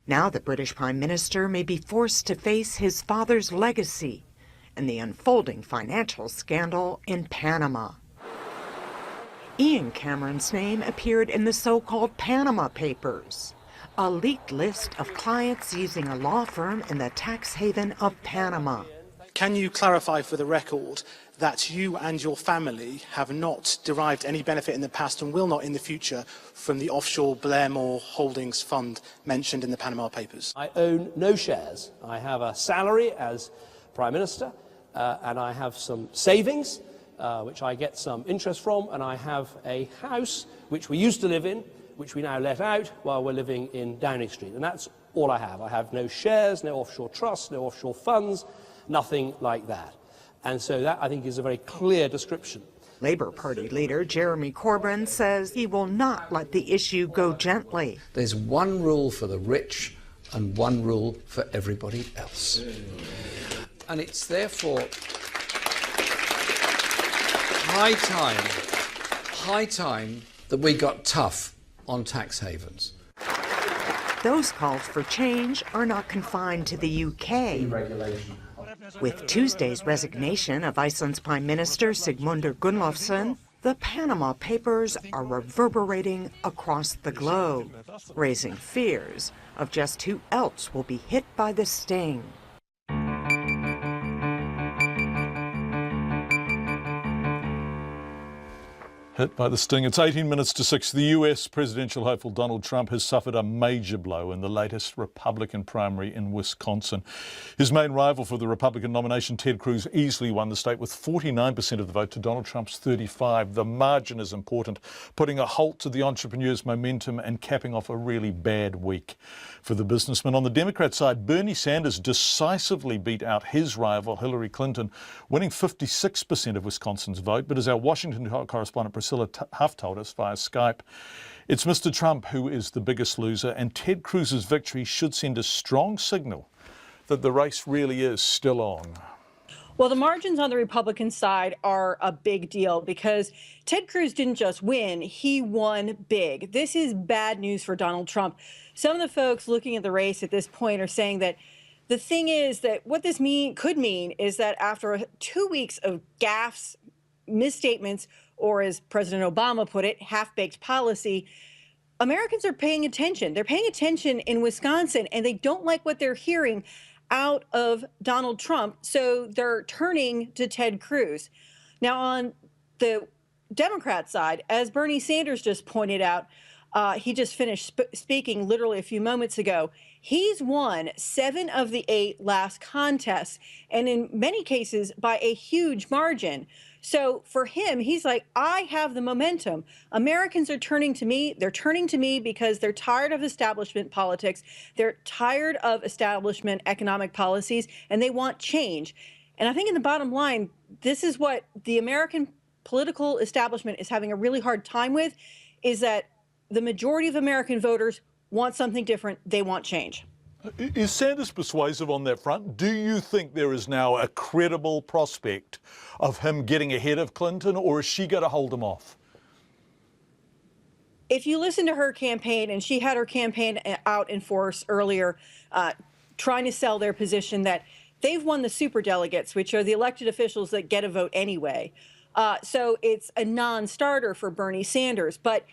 Now the British Prime Minister may be forced to face his father's legacy and the unfolding financial scandal in Panama. Ian Cameron's name appeared in the so-called Panama Papers, a leaked list of clients using a law firm in the tax haven of Panama. Can you clarify for the record that you and your family have not derived any benefit in the past and will not in the future from the offshore Blairmore Holdings fund mentioned in the Panama Papers? I own no shares. I have a salary as Prime Minister and I have some savings which I get some interest from, and I have a house which we used to live in, which we now let out while we're living in Downing Street. And that's all I have. I have no shares, no offshore trusts, no offshore funds, nothing like that. And so that, I think, is a very clear description. Labour Party leader Jeremy Corbyn says he will not let the issue go gently. There's one rule for the rich and one rule for everybody else. And it's therefore high time that we got tough on tax havens. Those calls for change are not confined to the UK. With Tuesday's resignation of Iceland's Prime Minister Sigmundur Gunnlaugsson, the Panama Papers are reverberating across the globe, raising fears of just who else will be hit by the sting. Hit by the sting. It's 18 minutes to 6. The US presidential hopeful Donald Trump has suffered a major blow in the latest Republican primary in Wisconsin. His main rival for the Republican nomination, Ted Cruz, easily won the state with 49% of the vote to Donald Trump's 35%. The margin is important, putting a halt to the entrepreneur's momentum and capping off a really bad week for the businessman. On the Democrat side, Bernie Sanders decisively beat out his rival, Hillary Clinton, winning 56% of Wisconsin's vote. But as our Washington correspondent Priscilla Huff told us via Skype, it's Mr. Trump who is the biggest loser, and Ted Cruz's victory should send a strong signal that the race really is still on. Well, the margins on the Republican side are a big deal because Ted Cruz didn't just win, he won big. This is bad news for Donald Trump. Some of the folks looking at the race at this point are saying that the thing is that what this could mean is that after 2 weeks of gaffes, misstatements, or as President Obama put it, half-baked policy, Americans are paying attention. They're paying attention in Wisconsin, and they don't like what they're hearing out of Donald Trump, so they're turning to Ted Cruz. Now, on the Democrat side, as Bernie Sanders just pointed out, he just finished speaking literally a few moments ago, he's won 7 of the 8 last contests, and in many cases by a huge margin. So for him, he's like, I have the momentum. Americans are turning to me. They're turning to me because they're tired of establishment politics. They're tired of establishment economic policies, and they want change. And I think in the bottom line, this is what the American political establishment is having a really hard time with, is that the majority of American voters want something different. They want change. Is Sanders persuasive on that front? Do you think there is now a credible prospect of him getting ahead of Clinton, or is she going to hold him off? If you listen to her campaign, and she had her campaign out in force earlier, trying to sell their position that they've won the superdelegates, which are the elected officials that get a vote anyway. So it's a non-starter for Bernie Sanders. But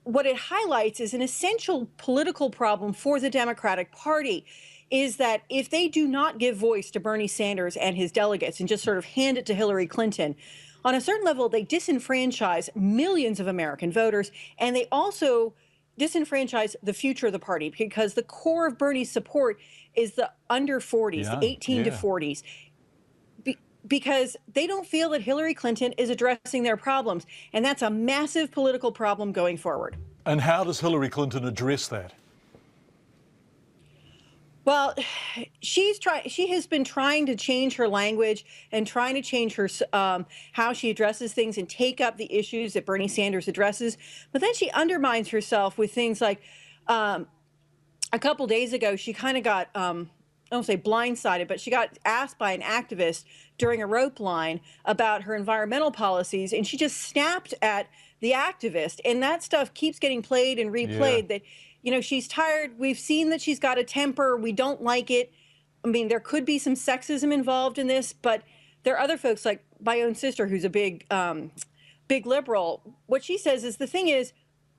what it highlights is an essential political problem for the Democratic Party, is that if they do not give voice to Bernie Sanders and his delegates and just sort of hand it to Hillary Clinton, on a certain level, they disenfranchise millions of American voters, and they also disenfranchise the future of the party, because the core of Bernie's support is the under 40s, the 18 to 40s. Because they don't feel that Hillary Clinton is addressing their problems. And that's a massive political problem going forward. And how does Hillary Clinton address that? Well, she has been trying to change her language and trying to change her how she addresses things and take up the issues that Bernie Sanders addresses. But then she undermines herself with things like a couple days ago, she kind of got I don't say blindsided, but she got asked by an activist during a rope line about her environmental policies, and she just snapped at the activist. And that stuff keeps getting played and replayed. That, you know, she's tired. We've seen that she's got a temper. We don't like it. I mean, there could be some sexism involved in this, but there are other folks like my own sister, who's a big liberal. What she says is, the thing is,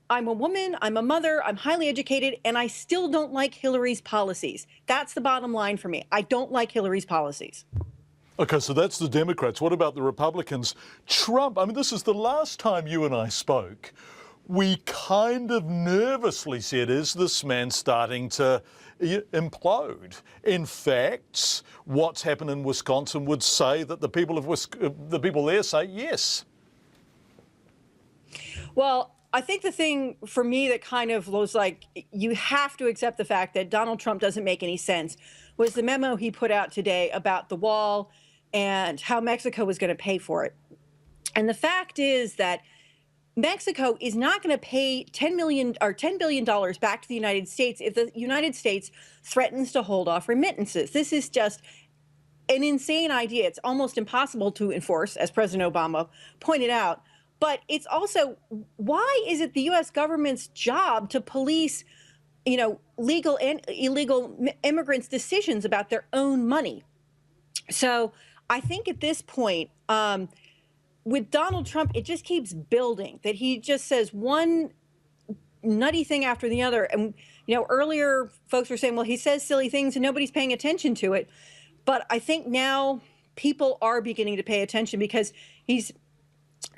I'm a woman, I'm a mother, I'm highly educated, and I still don't like Hillary's policies. That's the bottom line for me. I don't like Hillary's policies. Okay, so that's the Democrats. What about the Republicans? Trump, I mean, this is the last time you and I spoke. We kind of nervously said, is this man starting to implode? In fact, what's happened in Wisconsin would say that the people there say yes. Well, I think the thing for me that kind of was like, you have to accept the fact that Donald Trump doesn't make any sense, was the memo he put out today about the wall and how Mexico was going to pay for it. And the fact is that Mexico is not going to pay $10 billion back to the United States if the United States threatens to hold off remittances. This is just an insane idea. It's almost impossible to enforce, as President Obama pointed out. But it's also, why is it the U.S. government's job to police, you know, legal and illegal immigrants' decisions about their own money? So I think at this point, with Donald Trump, it just keeps building, that he just says one nutty thing after the other. And, you know, earlier folks were saying, well, he says silly things and nobody's paying attention to it. But I think now people are beginning to pay attention, because he's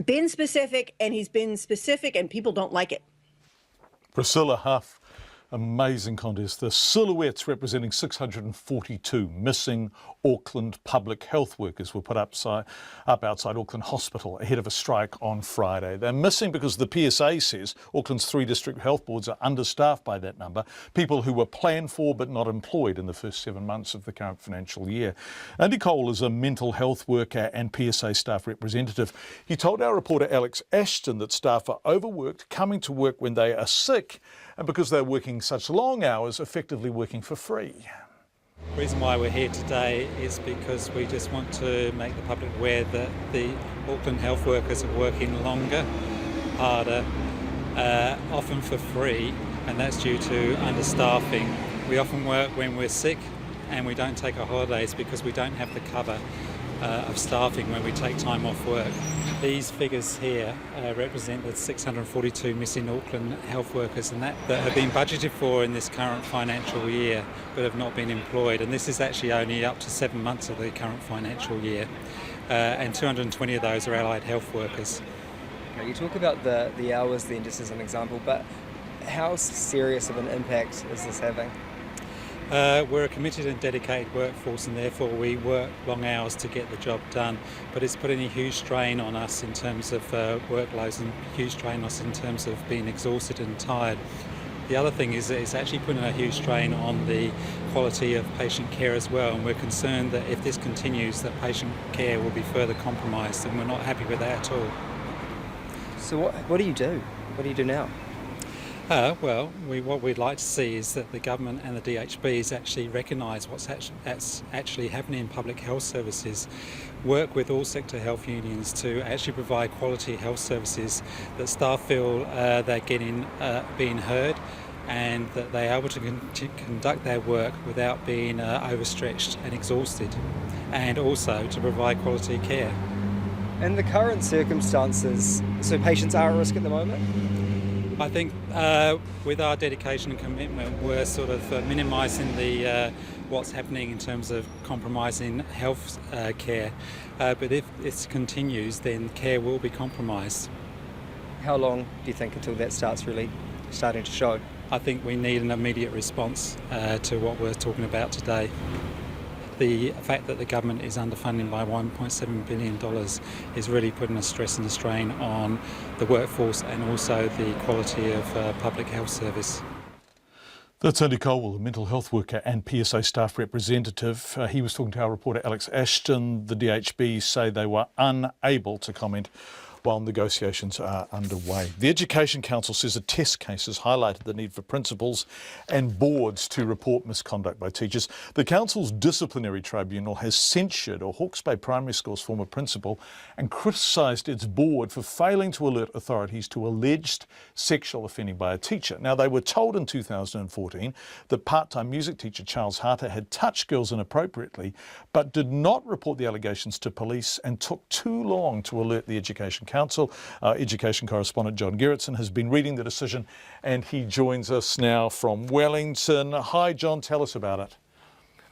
been specific and people don't like it. Priscilla Huff, amazing contest. The silhouettes representing 642 missing Auckland public health workers were put up outside Auckland Hospital ahead of a strike on Friday. They're missing because the PSA says Auckland's 3 district health boards are understaffed by that number, people who were planned for but not employed in the first 7 months of the current financial year. Andy Cole is a mental health worker and PSA staff representative. He told our reporter Alex Ashton that staff are overworked, coming to work when they are sick, and because they're working such long hours, effectively working for free. The reason why we're here today is because we just want to make the public aware that the Auckland health workers are working longer, harder, often for free, and that's due to understaffing. We often work when we're sick, and we don't take our holidays because we don't have the cover of staffing when we take time off work. These figures here represent the 642 missing Auckland health workers and that have been budgeted for in this current financial year but have not been employed, and this is actually only up to 7 months of the current financial year, and 220 of those are allied health workers. Okay, you talk about the hours then just as an example, but how serious of an impact is this having? We're a committed and dedicated workforce, and therefore we work long hours to get the job done, but it's putting a huge strain on us in terms of workloads and huge strain on us in terms of being exhausted and tired. The other thing is that it's actually putting a huge strain on the quality of patient care as well, and we're concerned that if this continues that patient care will be further compromised, and we're not happy with that at all. So what do you do? What do you do now? Well, what we'd like to see is that the government and the DHBs actually recognise what's actually happening in public health services, work with all sector health unions to actually provide quality health services that staff feel they're being heard, and that they're able to conduct their work without being overstretched and exhausted, and also to provide quality care. In the current circumstances, so patients are at risk at the moment? I think with our dedication and commitment, we're sort of minimising the what's happening in terms of compromising health care. But if this continues, then care will be compromised. How long do you think until that starts really starting to show? I think we need an immediate response to what we're talking about today. The fact that the government is underfunding by $1.7 billion is really putting a stress and a strain on the workforce and also the quality of public health service. That's Andy Colwell, a mental health worker and PSA staff representative. He was talking to our reporter Alex Ashton. The DHB say they were unable to comment while negotiations are underway. The Education Council says a test case has highlighted the need for principals and boards to report misconduct by teachers. The Council's disciplinary tribunal has censured a Hawke's Bay Primary School's former principal and criticised its board for failing to alert authorities to alleged sexual offending by a teacher. Now, they were told in 2014 that part-time music teacher Charles Harter had touched girls inappropriately, but did not report the allegations to police and took too long to alert the Education Council. Our education correspondent John Gerritsen has been reading the decision, and he joins us now from Wellington. Hi John, tell us about it.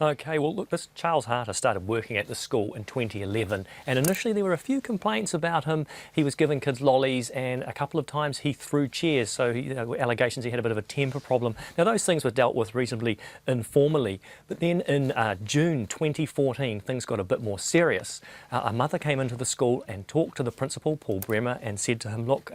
Okay, well look, this Charles Harter started working at the school in 2011, and initially there were a few complaints about him. He was giving kids lollies, and a couple of times he threw chairs, so allegations he had a bit of a temper problem. Now those things were dealt with reasonably informally, but then in June 2014 things got a bit more serious. A mother came into the school and talked to the principal, Paul Bremer, and said to him, look,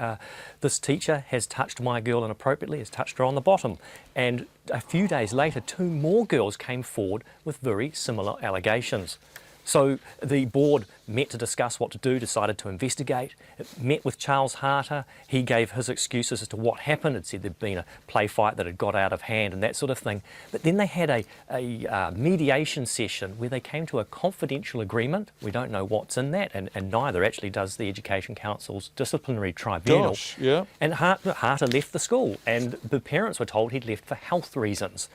this teacher has touched my girl inappropriately, has touched her on the bottom. And a few days later, 2 more girls came forward with very similar allegations. So the board met to discuss what to do, decided to investigate. It met with Charles Harter. He gave his excuses as to what happened. It said there'd been a play fight that had got out of hand and that sort of thing. But then they had a mediation session where they came to a confidential agreement. We don't know what's in that, and neither actually does the Education Council's disciplinary tribunal. Gosh, yeah. And Harter left the school, and the parents were told he'd left for health reasons.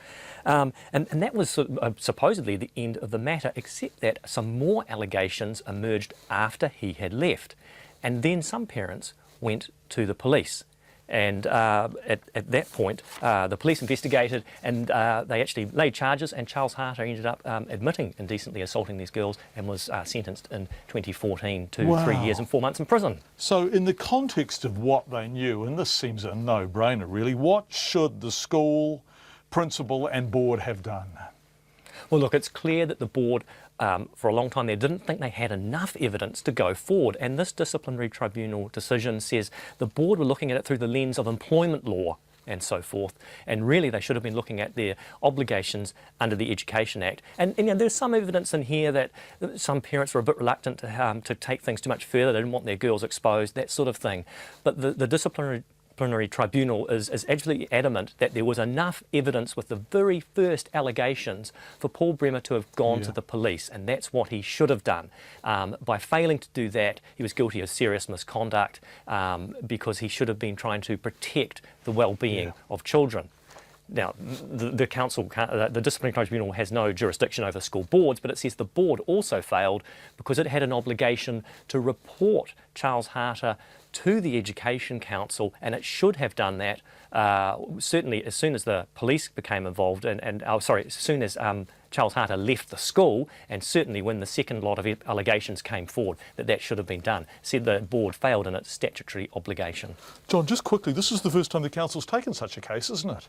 And that was supposedly the end of the matter, except that some more allegations emerged after he had left. And then some parents went to the police. And at that point, the police investigated, and they actually laid charges, and Charles Harter ended up admitting indecently assaulting these girls and was sentenced in 2014 to 3 years and 4 months in prison. So in the context of what they knew, and this seems a no-brainer really, what should the school, principal and board have done? Well, look, it's clear that the board, for a long time there, didn't think they had enough evidence to go forward. And this disciplinary tribunal decision says the board were looking at it through the lens of employment law and so forth. And really they should have been looking at their obligations under the Education Act. And you know, there's some evidence in here that some parents were a bit reluctant to take things too much further. They didn't want their girls exposed, that sort of thing. But the disciplinary tribunal is absolutely adamant that there was enough evidence with the very first allegations for Paul Bremer to have gone to the police, and that's what he should have done. By failing to do that, he was guilty of serious misconduct because he should have been trying to protect the well-being of children. Now, the council, the disciplinary tribunal has no jurisdiction over school boards, but it says the board also failed because it had an obligation to report Charles Harter to the Education Council, and it should have done that certainly as soon as the police became involved, as soon as Charles Harter left the school, and certainly when the second lot of allegations came forward, that should have been done. Said the board failed in its statutory obligation. John, just quickly, this is the first time the council's taken such a case, isn't it?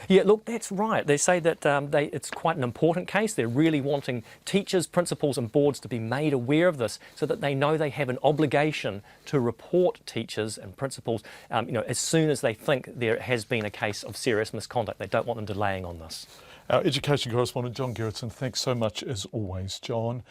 Yeah, look, that's right. They say that it's quite an important case. They're really wanting teachers, principals and boards to be made aware of this so that they know they have an obligation to report teachers and principals as soon as they think there has been a case of serious misconduct. They don't want them delaying on this. Our education correspondent, John Gerritsen, thanks so much as always, John.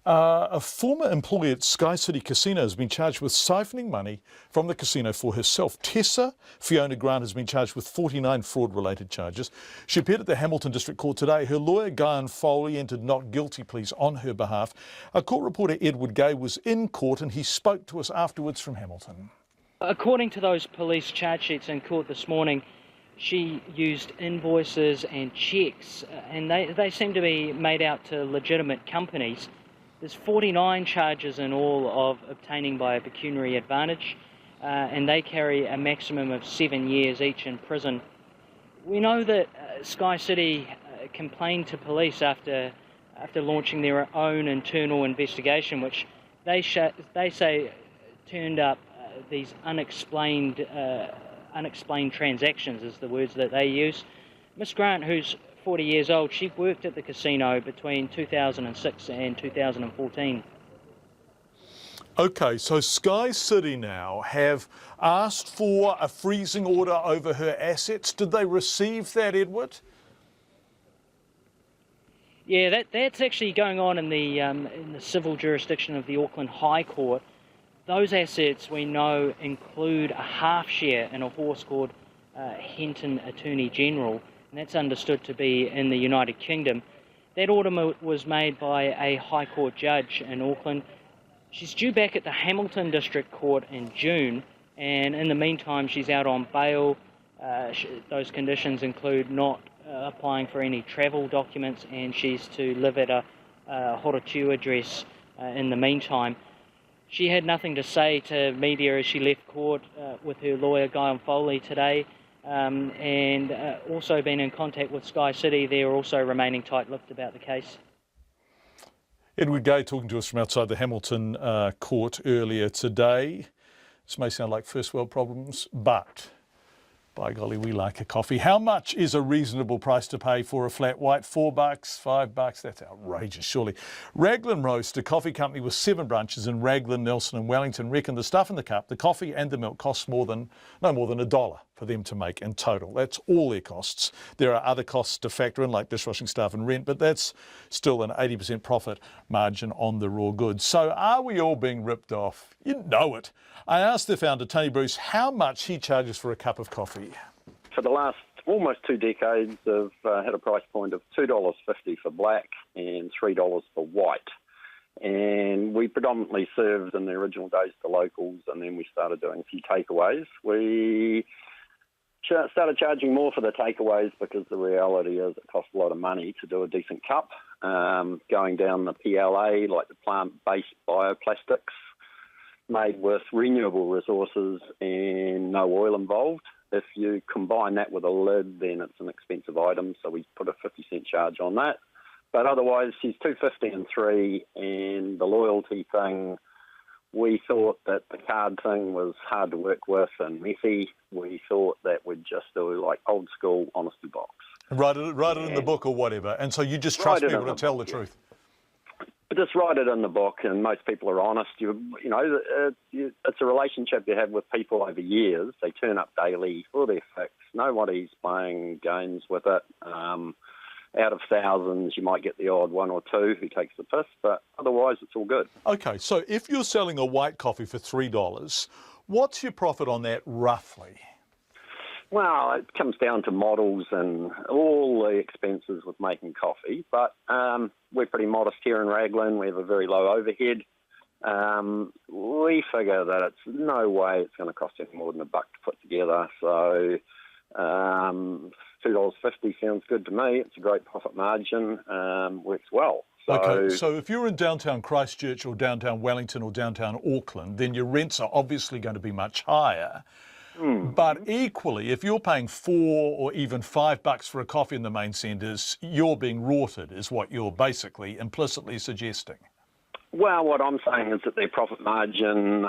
A former employee at Sky City Casino has been charged with siphoning money from the casino for herself. Tessa Fiona Grant has been charged with 49 fraud-related charges. She appeared at the Hamilton District Court today. Her lawyer, Guyan Foley, entered not guilty pleas on her behalf. Our court reporter, Edward Gay, was in court and he spoke to us afterwards from Hamilton. According to those police charge sheets in court this morning, she used invoices and cheques, and they seem to be made out to legitimate companies. There's 49 charges in all of obtaining by a pecuniary advantage, and they carry a maximum of 7 years each in prison. We know that Sky City complained to police after launching their own internal investigation, which they say turned up these unexplained transactions, is the words that they use. Miss Grant, who's 40 years old, she worked at the casino between 2006 and 2014. OK, so Sky City now have asked for a freezing order over her assets. Did they receive that, Edward? Yeah, that's actually going on in the civil jurisdiction of the Auckland High Court. Those assets, we know, include a half share in a horse called Henton Attorney General, and that's understood to be in the United Kingdom. That order was made by a High Court judge in Auckland. She's due back at the Hamilton District Court in June, and in the meantime she's out on bail. Those conditions include not applying for any travel documents, and she's to live at a Horatiu address in the meantime. She had nothing to say to media as she left court with her lawyer, Guyan Foley, today. And also been in contact with Sky City. They're also remaining tight-lipped about the case. Edward Gay talking to us from outside the Hamilton court earlier today. This may sound like first world problems, but by golly, we like a coffee. How much is a reasonable price to pay for a flat white? $4, $5? That's outrageous, surely. Raglan Roast, a coffee company with 7 branches in Raglan, Nelson and Wellington, reckon the stuff in the cup, the coffee and the milk costs no more than $1 for them to make in total. That's all their costs. There are other costs to factor in, like dishwashing staff and rent, but that's still an 80% profit margin on the raw goods. So are we all being ripped off? You know it. I asked the founder, Tony Bruce, how much he charges for a cup of coffee. For the last almost 2 decades, I've had a price point of $2.50 for black and $3 for white. And we predominantly served in the original days the locals, and then we started doing a few takeaways. We started charging more for the takeaways because the reality is it costs a lot of money to do a decent cup. Going down the PLA, like the plant-based bioplastics, made with renewable resources and no oil involved. If you combine that with a lid, then it's an expensive item, so we put a 50-cent charge on that. But otherwise, she's $2.50 and $3, and the loyalty thing, we thought that the card thing was hard to work with and messy. We thought that we'd just do like old school honesty box. Write it in the book or whatever, and so you just trust people to tell the truth. Just write it in the book, and most people are honest. It's a relationship you have with people over years. They turn up daily for their fix. Nobody's playing games with it. Out of thousands, you might get the odd one or two who takes the piss, but otherwise it's all good. Okay, so if you're selling a white coffee for $3, what's your profit on that roughly? Well, it comes down to models and all the expenses with making coffee, but we're pretty modest here in Raglan. We have a very low overhead. We figure that it's no way it's going to cost any more than $1 to put together, so $2.50 sounds good to me. It's a great profit margin, works well. Okay, so if you're in downtown Christchurch or downtown Wellington or downtown Auckland, then your rents are obviously going to be much higher. But equally, if you're paying $4 or even $5 for a coffee in the main centres, you're being rorted, is what you're basically implicitly suggesting. Well, what I'm saying is that their profit margin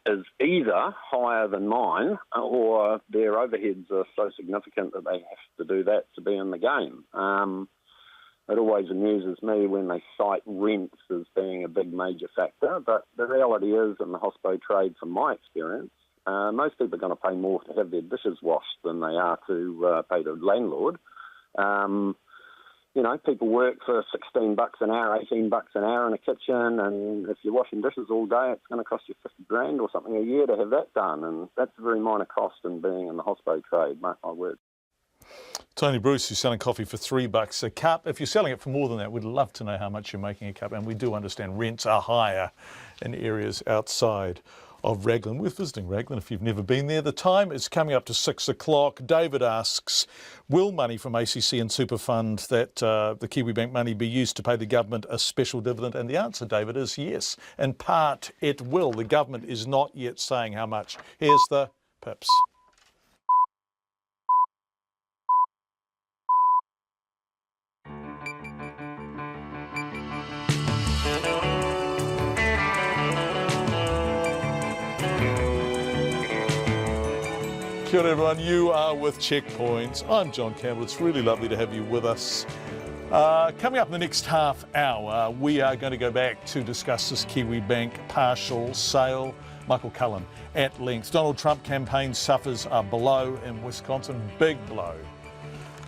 is either higher than mine or their overheads are so significant that they have to do that to be in the game. It always amuses me when they cite rents as being a big major factor, but the reality is in the hospo trade, from my experience, most people are going to pay more to have their dishes washed than they are to pay the landlord. You know, people work for $16 an hour, $18 an hour in a kitchen, and if you're washing dishes all day, it's going to cost you $50,000 or something a year to have that done, and that's a very minor cost in being in the hospo trade, mark my word. Tony Bruce, who's selling coffee for $3 a cup. If you're selling it for more than that, we'd love to know how much you're making a cup, and we do understand rents are higher in areas outside of Raglan. We're visiting Raglan if you've never been there. The time is coming up to 6 o'clock. David asks, will money from ACC and Super Fund, that the Kiwibank money, be used to pay the government a special dividend? And the answer, David, is yes. In part, it will. The government is not yet saying how much. Here's the pips. Kia ora everyone, you are with Checkpoints. I'm John Campbell. It's really lovely to have you with us. Coming up in the next half hour, we are going to go back to discuss this Kiwibank partial sale. Michael Cullen at length. Donald Trump campaign suffers a blow in Wisconsin. Big blow.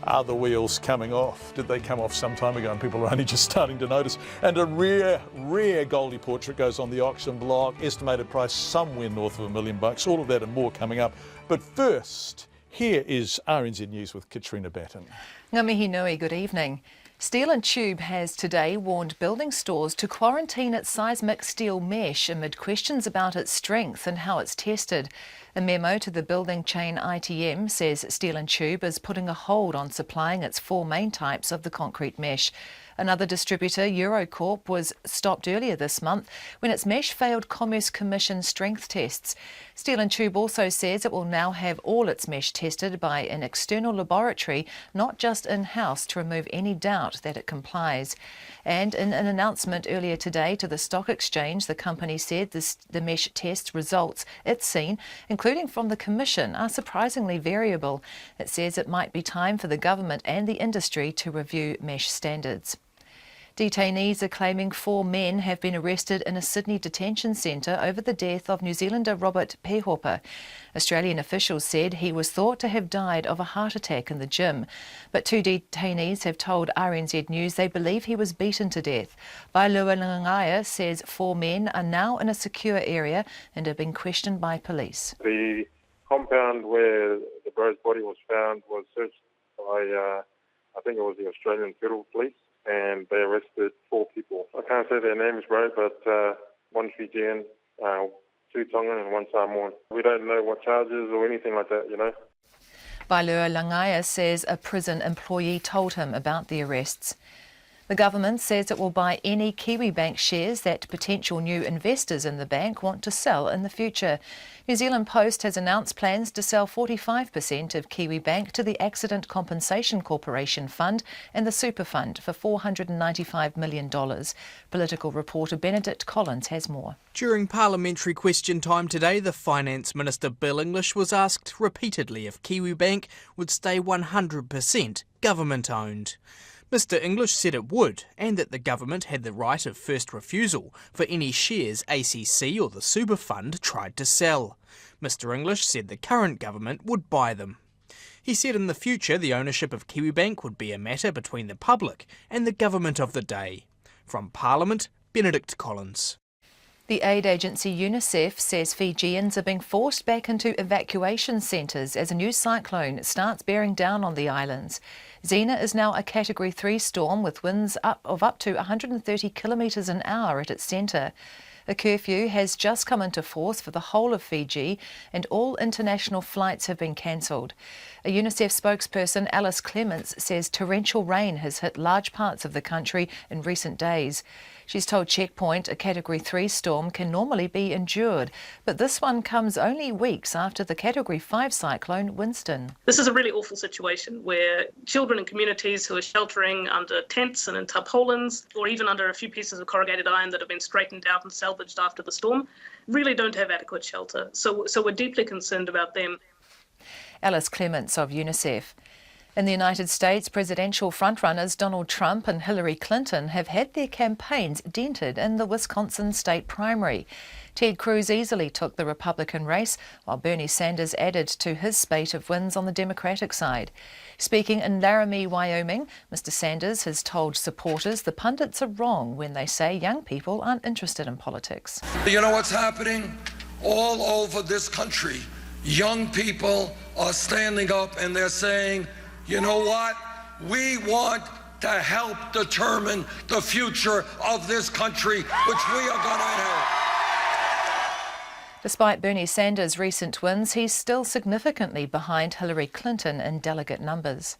Are the wheels coming off? Did they come off some time ago and people are only just starting to notice? And a rare Goldie portrait goes on the auction block. Estimated price somewhere north of $1 million. All of that and more coming up. But first, here is RNZ News with Katrina Batten. Ngā mihi nui, good evening. Steel and Tube has today warned building stores to quarantine its seismic steel mesh amid questions about its strength and how it's tested. A memo to the building chain ITM says Steel and Tube is putting a hold on supplying its 4 main types of the concrete mesh. Another distributor, Eurocorp, was stopped earlier this month when its mesh failed Commerce Commission strength tests. Steel and Tube also says it will now have all its mesh tested by an external laboratory, not just in-house, to remove any doubt that it complies. And in an announcement earlier today to the stock exchange, the company said the mesh test results it's seen, including from the Commission, are surprisingly variable. It says it might be time for the government and the industry to review mesh standards. Detainees are claiming 4 men have been arrested in a Sydney detention centre over the death of New Zealander Robert Pehopa. Australian officials said he was thought to have died of a heart attack in the gym, but 2 detainees have told RNZ News they believe he was beaten to death. Vailua Langaya says 4 men are now in a secure area and are being questioned by police. The compound where the bro's body was found was searched by, I think it was the Australian Federal Police, and they arrested 4 people. I can't say their names, bro, but 1 Fijian, 2 Tongan and 1 Samoan. We don't know what charges or anything like that, you know. Vailua Langaya says a prison employee told him about the arrests. The government says it will buy any Kiwibank shares that potential new investors in the bank want to sell in the future. New Zealand Post has announced plans to sell 45% of Kiwibank to the Accident Compensation Corporation Fund and the Super Fund for $495 million. Political reporter Benedict Collins has more. During parliamentary question time today, the Finance Minister Bill English was asked repeatedly if Kiwibank would stay 100% government-owned. Mr English said it would, and that the government had the right of first refusal for any shares ACC or the Super Fund tried to sell. Mr English said the current government would buy them. He said in the future the ownership of Kiwibank would be a matter between the public and the government of the day. From Parliament, Benedict Collins. The aid agency UNICEF says Fijians are being forced back into evacuation centres as a new cyclone starts bearing down on the islands. Zena is now a Category 3 storm with winds of up to 130 kilometres an hour at its centre. A curfew has just come into force for the whole of Fiji and all international flights have been cancelled. A UNICEF spokesperson, Alice Clements, says torrential rain has hit large parts of the country in recent days. She's told Checkpoint a Category 3 storm can normally be endured, but this one comes only weeks after the Category 5 cyclone Winston. This is a really awful situation where children in communities who are sheltering under tents and in tarpaulins, or even under a few pieces of corrugated iron that have been straightened out and salvaged after the storm, really don't have adequate shelter. So we're deeply concerned about them. Alice Clements of UNICEF. In the United States, presidential frontrunners Donald Trump and Hillary Clinton have had their campaigns dented in the Wisconsin state primary. Ted Cruz easily took the Republican race, while Bernie Sanders added to his spate of wins on the Democratic side. Speaking in Laramie, Wyoming, Mr. Sanders has told supporters the pundits are wrong when they say young people aren't interested in politics. You know what's happening? All over this country, young people are standing up and they're saying, you know what? We want to help determine the future of this country, which we are going to help. Despite Bernie Sanders' recent wins, he's still significantly behind Hillary Clinton in delegate numbers.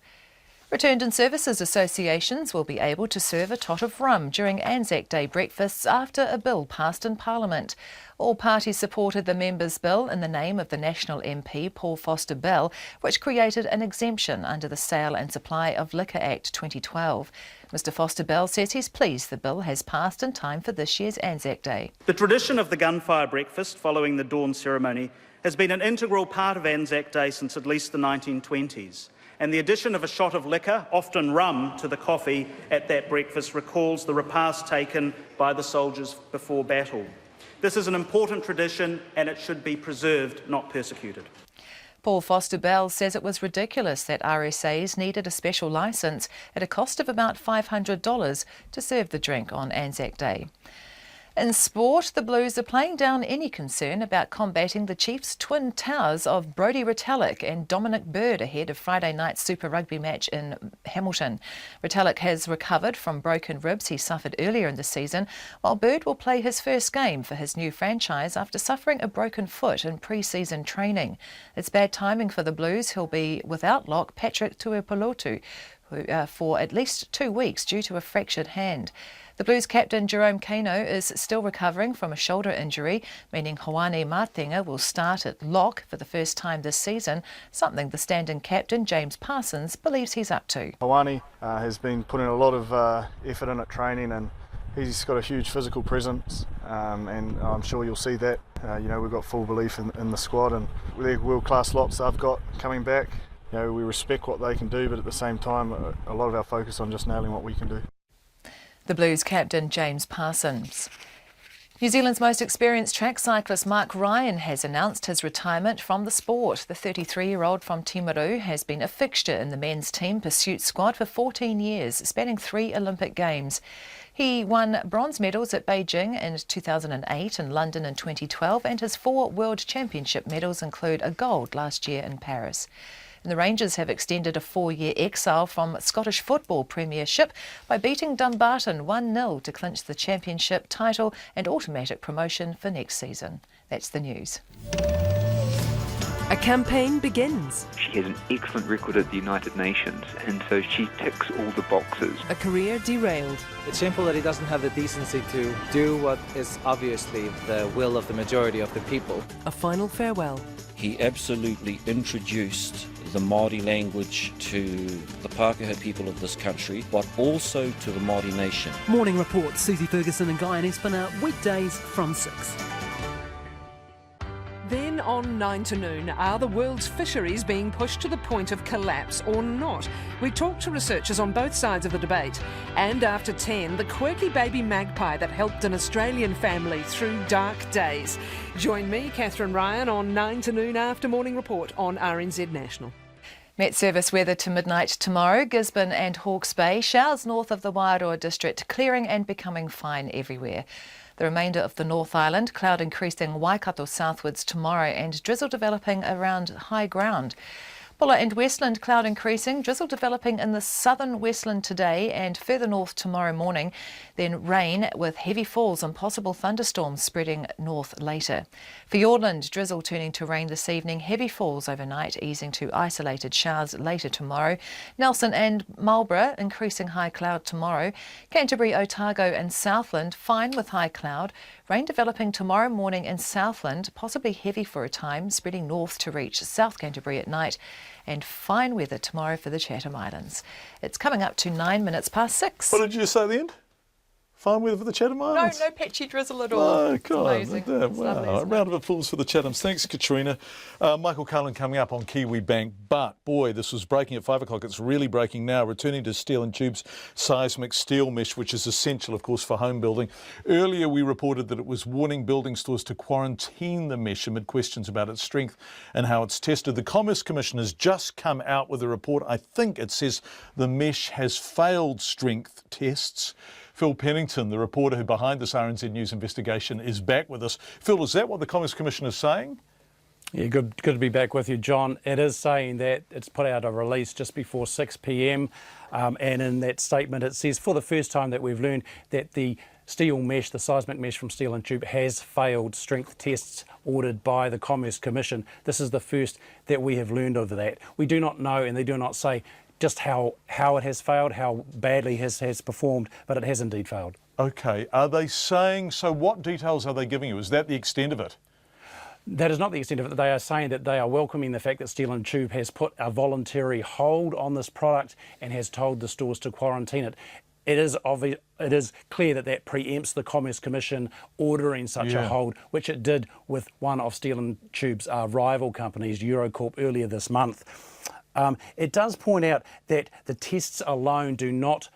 Returned and Services Associations will be able to serve a tot of rum during Anzac Day breakfasts after a bill passed in Parliament. All parties supported the members' bill in the name of the National MP Paul Foster Bell, which created an exemption under the Sale and Supply of Liquor Act 2012. Mr Foster Bell says he's pleased the bill has passed in time for this year's Anzac Day. The tradition of the gunfire breakfast following the dawn ceremony has been an integral part of Anzac Day since at least the 1920s. And the addition of a shot of liquor, often rum, to the coffee at that breakfast recalls the repast taken by the soldiers before battle. This is an important tradition and it should be preserved, not persecuted. Paul Foster Bell says it was ridiculous that RSAs needed a special licence at a cost of about $500 to serve the drink on Anzac Day. In sport, the Blues are playing down any concern about combating the Chiefs' twin towers of Brodie Retallick and Dominic Bird ahead of Friday night's Super Rugby match in Hamilton. Retallick has recovered from broken ribs he suffered earlier in the season, while Bird will play his first game for his new franchise after suffering a broken foot in pre-season training. It's bad timing for the Blues. He'll be without lock Patrick Tuipulotu for at least 2 weeks due to a fractured hand. The Blues captain Jerome Kano is still recovering from a shoulder injury, meaning Hoane Martinga will start at lock for the first time this season, something the stand-in captain James Parsons believes he's up to. Hoane has been putting a lot of effort in at training, and he's got a huge physical presence, and I'm sure you'll see that. We've got full belief in the squad, and they're world-class lots they've got coming back. We respect what they can do, but at the same time, a lot of our focus on just nailing what we can do. The Blues captain James Parsons. New Zealand's most experienced track cyclist Mark Ryan has announced his retirement from the sport. The 33-year-old from Timaru has been a fixture in the men's team pursuit squad for 14 years, spanning 3 Olympic Games. He won bronze medals at Beijing in 2008 and London in 2012, and his 4 World Championship medals include a gold last year in Paris. And the Rangers have extended a 4-year exile from Scottish Football Premiership by beating Dumbarton 1-0 to clinch the championship title and automatic promotion for next season. That's the news. A campaign begins. She has an excellent record at the United Nations, and so she ticks all the boxes. A career derailed. It's shameful that he doesn't have the decency to do what is obviously the will of the majority of the people. A final farewell. He absolutely introduced the Māori language to the Pākehā people of this country, but also to the Māori nation. Morning Report, Susie Ferguson and Guy and Espiner, weekdays from 6. Then on 9 to noon, are the world's fisheries being pushed to the point of collapse or not? We talk to researchers on both sides of the debate. And after 10, the quirky baby magpie that helped an Australian family through dark days. Join me, Catherine Ryan, on 9 to noon after Morning Report on RNZ National. Met Service weather to midnight tomorrow. Gisborne and Hawke's Bay. Showers north of the Wairoa district, clearing and becoming fine everywhere. The remainder of the North Island, cloud increasing Waikato southwards tomorrow and drizzle developing around high ground. Bulla and Westland, cloud increasing, drizzle developing in the southern Westland today and further north tomorrow morning. Then rain with heavy falls and possible thunderstorms spreading north later. For Fiordland, drizzle turning to rain this evening, heavy falls overnight, easing to isolated showers later tomorrow. Nelson and Marlborough, increasing high cloud tomorrow. Canterbury, Otago and Southland, fine with high cloud. Rain developing tomorrow morning in Southland, possibly heavy for a time, spreading north to reach South Canterbury at night. And fine weather tomorrow for the Chatham Islands. It's coming up to 9 minutes past 6. What did you say at the end? Fine weather for the Chatham Islands? No patchy drizzle at all. Oh, It's God. amazing. Wow. It's lovely, A isn't it? round of applause for the Chathams. Thanks, Katrina. Michael Cullen coming up on Kiwi Bank. But, boy, this was breaking at 5 o'clock. It's really breaking now. Returning to Steel and Tube's seismic steel mesh, which is essential, of course, for home building. Earlier, we reported that it was warning building stores to quarantine the mesh amid questions about its strength and how it's tested. The Commerce Commission has just come out with a report. I think it says the mesh has failed strength tests. Phil Pennington, the reporter who behind this RNZ News investigation, is back with us. Phil, is that what the Commerce Commission is saying? Yeah, good to be back with you, John. It is saying that it's put out a release just before 6 p.m. And in that statement it says for the first time that we've learned that the steel mesh, the seismic mesh from Steel and Tube, has failed strength tests ordered by the Commerce Commission. This is the first that we have learned of that. We do not know, and they do not say just how it has failed, how badly it has performed, but it has indeed failed. OK. Are they saying, so what details are they giving you? Is that the extent of it? That is not the extent of it. They are saying that they are welcoming the fact that Steel and Tube has put a voluntary hold on this product and has told the stores to quarantine it. It is clear that preempts the Commerce Commission ordering such a hold, which it did with one of Steel and Tube's rival companies, Eurocorp, earlier this month. It does point out that the tests alone do not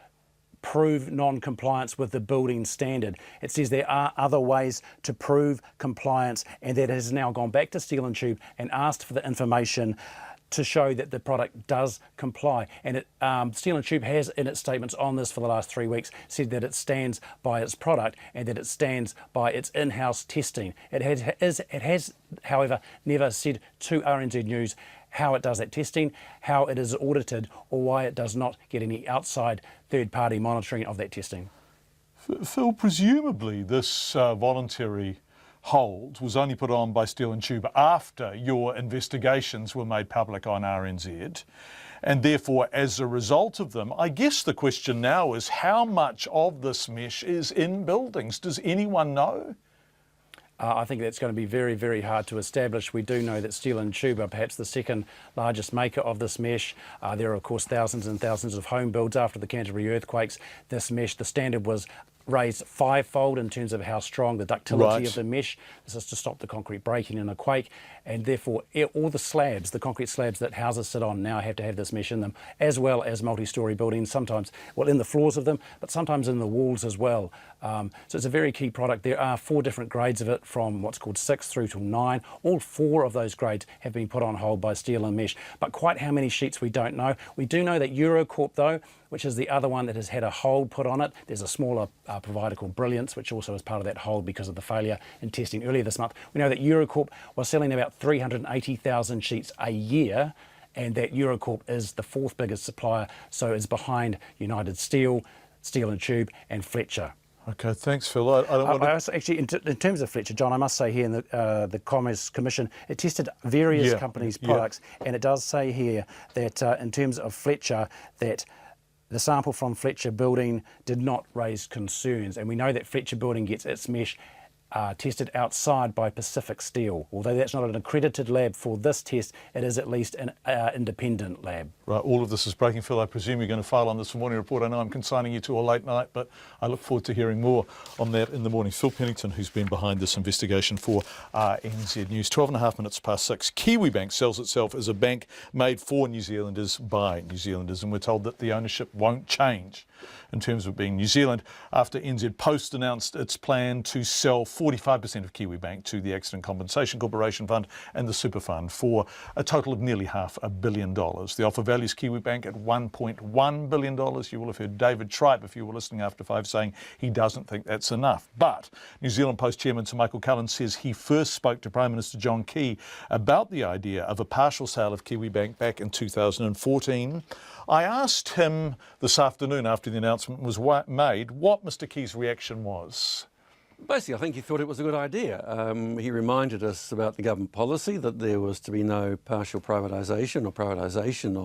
prove non-compliance with the building standard. It says there are other ways to prove compliance, and that has now gone back to Steel and Tube and asked for the information to show that the product does comply. And Steel and Tube has, in its statements on this for the last 3 weeks, said that it stands by its product and that it stands by its in-house testing. It has, however, never said to RNZ News how it does that testing, how it is audited, or why it does not get any outside third-party monitoring of that testing. Phil, presumably this voluntary hold was only put on by Steel and Tube after your investigations were made public on RNZ, and therefore as a result of them, I guess the question now is how much of this mesh is in buildings? Does anyone know? I think that's going to be very, very hard to establish. We do know that Steel and Tube are perhaps the second largest maker of this mesh. There are, of course, thousands and thousands of home builds after the Canterbury earthquakes. This mesh, the standard was raised fivefold in terms of how strong the ductility of the mesh. This is to stop the concrete breaking in a quake, and therefore all the slabs, the concrete slabs that houses sit on, now have to have this mesh in them, as well as multi-storey buildings, sometimes, well, in the floors of them, but sometimes in the walls as well. So it's a very key product. There are 4 different grades of it, from what's called 6 through to 9. All 4 of those grades have been put on hold by Steel and Mesh, but quite how many sheets we don't know. We do know that Eurocorp, though, which is the other one that has had a hold put on it. There's a smaller provider called Brilliance, which also is part of that hold because of the failure in testing earlier this month. We know that Eurocorp was selling about 380,000 sheets a year, and that Eurocorp is the 4th biggest supplier, so it's behind United Steel, Steel and Tube, and Fletcher. OK, thanks, Phil. I don't want to... Actually, in terms of Fletcher, John, I must say here in the Commerce Commission, it tested various companies' products, and it does say here that in terms of Fletcher, that the sample from Fletcher Building did not raise concerns, and we know that Fletcher Building gets its mesh tested outside by Pacific Steel. Although that's not an accredited lab for this test, it is at least an independent lab. Right, all of this is breaking, Phil. I presume you're going to file on this morning report. I know I'm consigning you to a late night, but I look forward to hearing more on that in the morning. Phil Pennington, who's been behind this investigation for RNZ News. 12.5 minutes past 6. Kiwi Bank sells itself as a bank made for New Zealanders by New Zealanders, and we're told that the ownership won't change in terms of being New Zealand after NZ Post announced its plan to sell 45% of Kiwibank to the Accident Compensation Corporation Fund and the Super Fund for a total of nearly $500 million. The offer values Kiwibank at $1.1 billion. You will have heard David Tripe, if you were listening after 5, saying he doesn't think that's enough. But New Zealand Post Chairman Sir Michael Cullen says he first spoke to Prime Minister John Key about the idea of a partial sale of Kiwibank back in 2014. I asked him this afternoon after the announcement was made what Mr Key's reaction was. Basically, I think he thought it was a good idea. He reminded us about the government policy that there was to be no partial privatisation or privatisation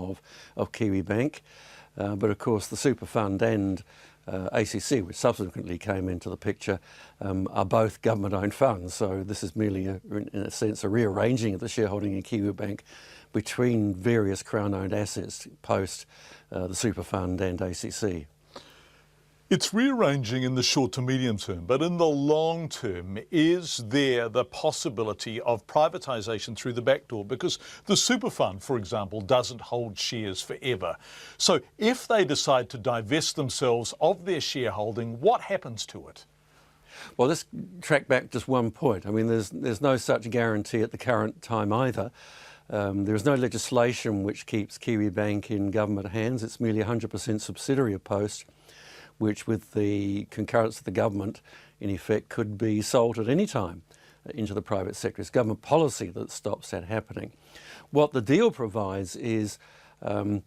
of Kiwibank. But of course, the Super Fund and ACC, which subsequently came into the picture, are both government-owned funds. So this is merely, in a sense, a rearranging of the shareholding in Kiwibank between various Crown-owned assets post the Super Fund and ACC. It's rearranging in the short to medium term, but in the long term, is there the possibility of privatisation through the back door? Because the Super Fund, for example, doesn't hold shares forever. So if they decide to divest themselves of their shareholding, what happens to it? Well, let's track back just one point. I mean, there's no such guarantee at the current time either. There is no legislation which keeps Kiwibank in government hands. It's merely 100% subsidiary of Post, which with the concurrence of the government, in effect, could be sold at any time into the private sector. It's government policy that stops that happening. What the deal provides is the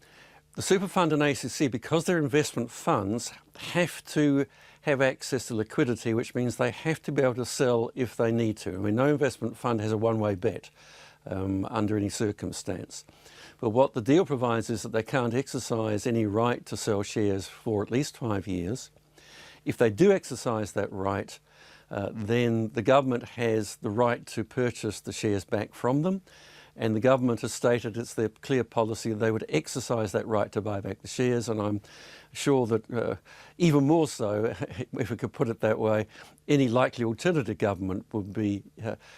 Super Fund and ACC, because they're investment funds, have to have access to liquidity, which means they have to be able to sell if they need to. I mean, no investment fund has a one-way bet under any circumstance. But what the deal provides is that they can't exercise any right to sell shares for at least 5 years. If they do exercise that right, then the government has the right to purchase the shares back from them. And the government has stated it's their clear policy that they would exercise that right to buy back the shares. And I'm sure that even more so, if we could put it that way, any likely alternative government would be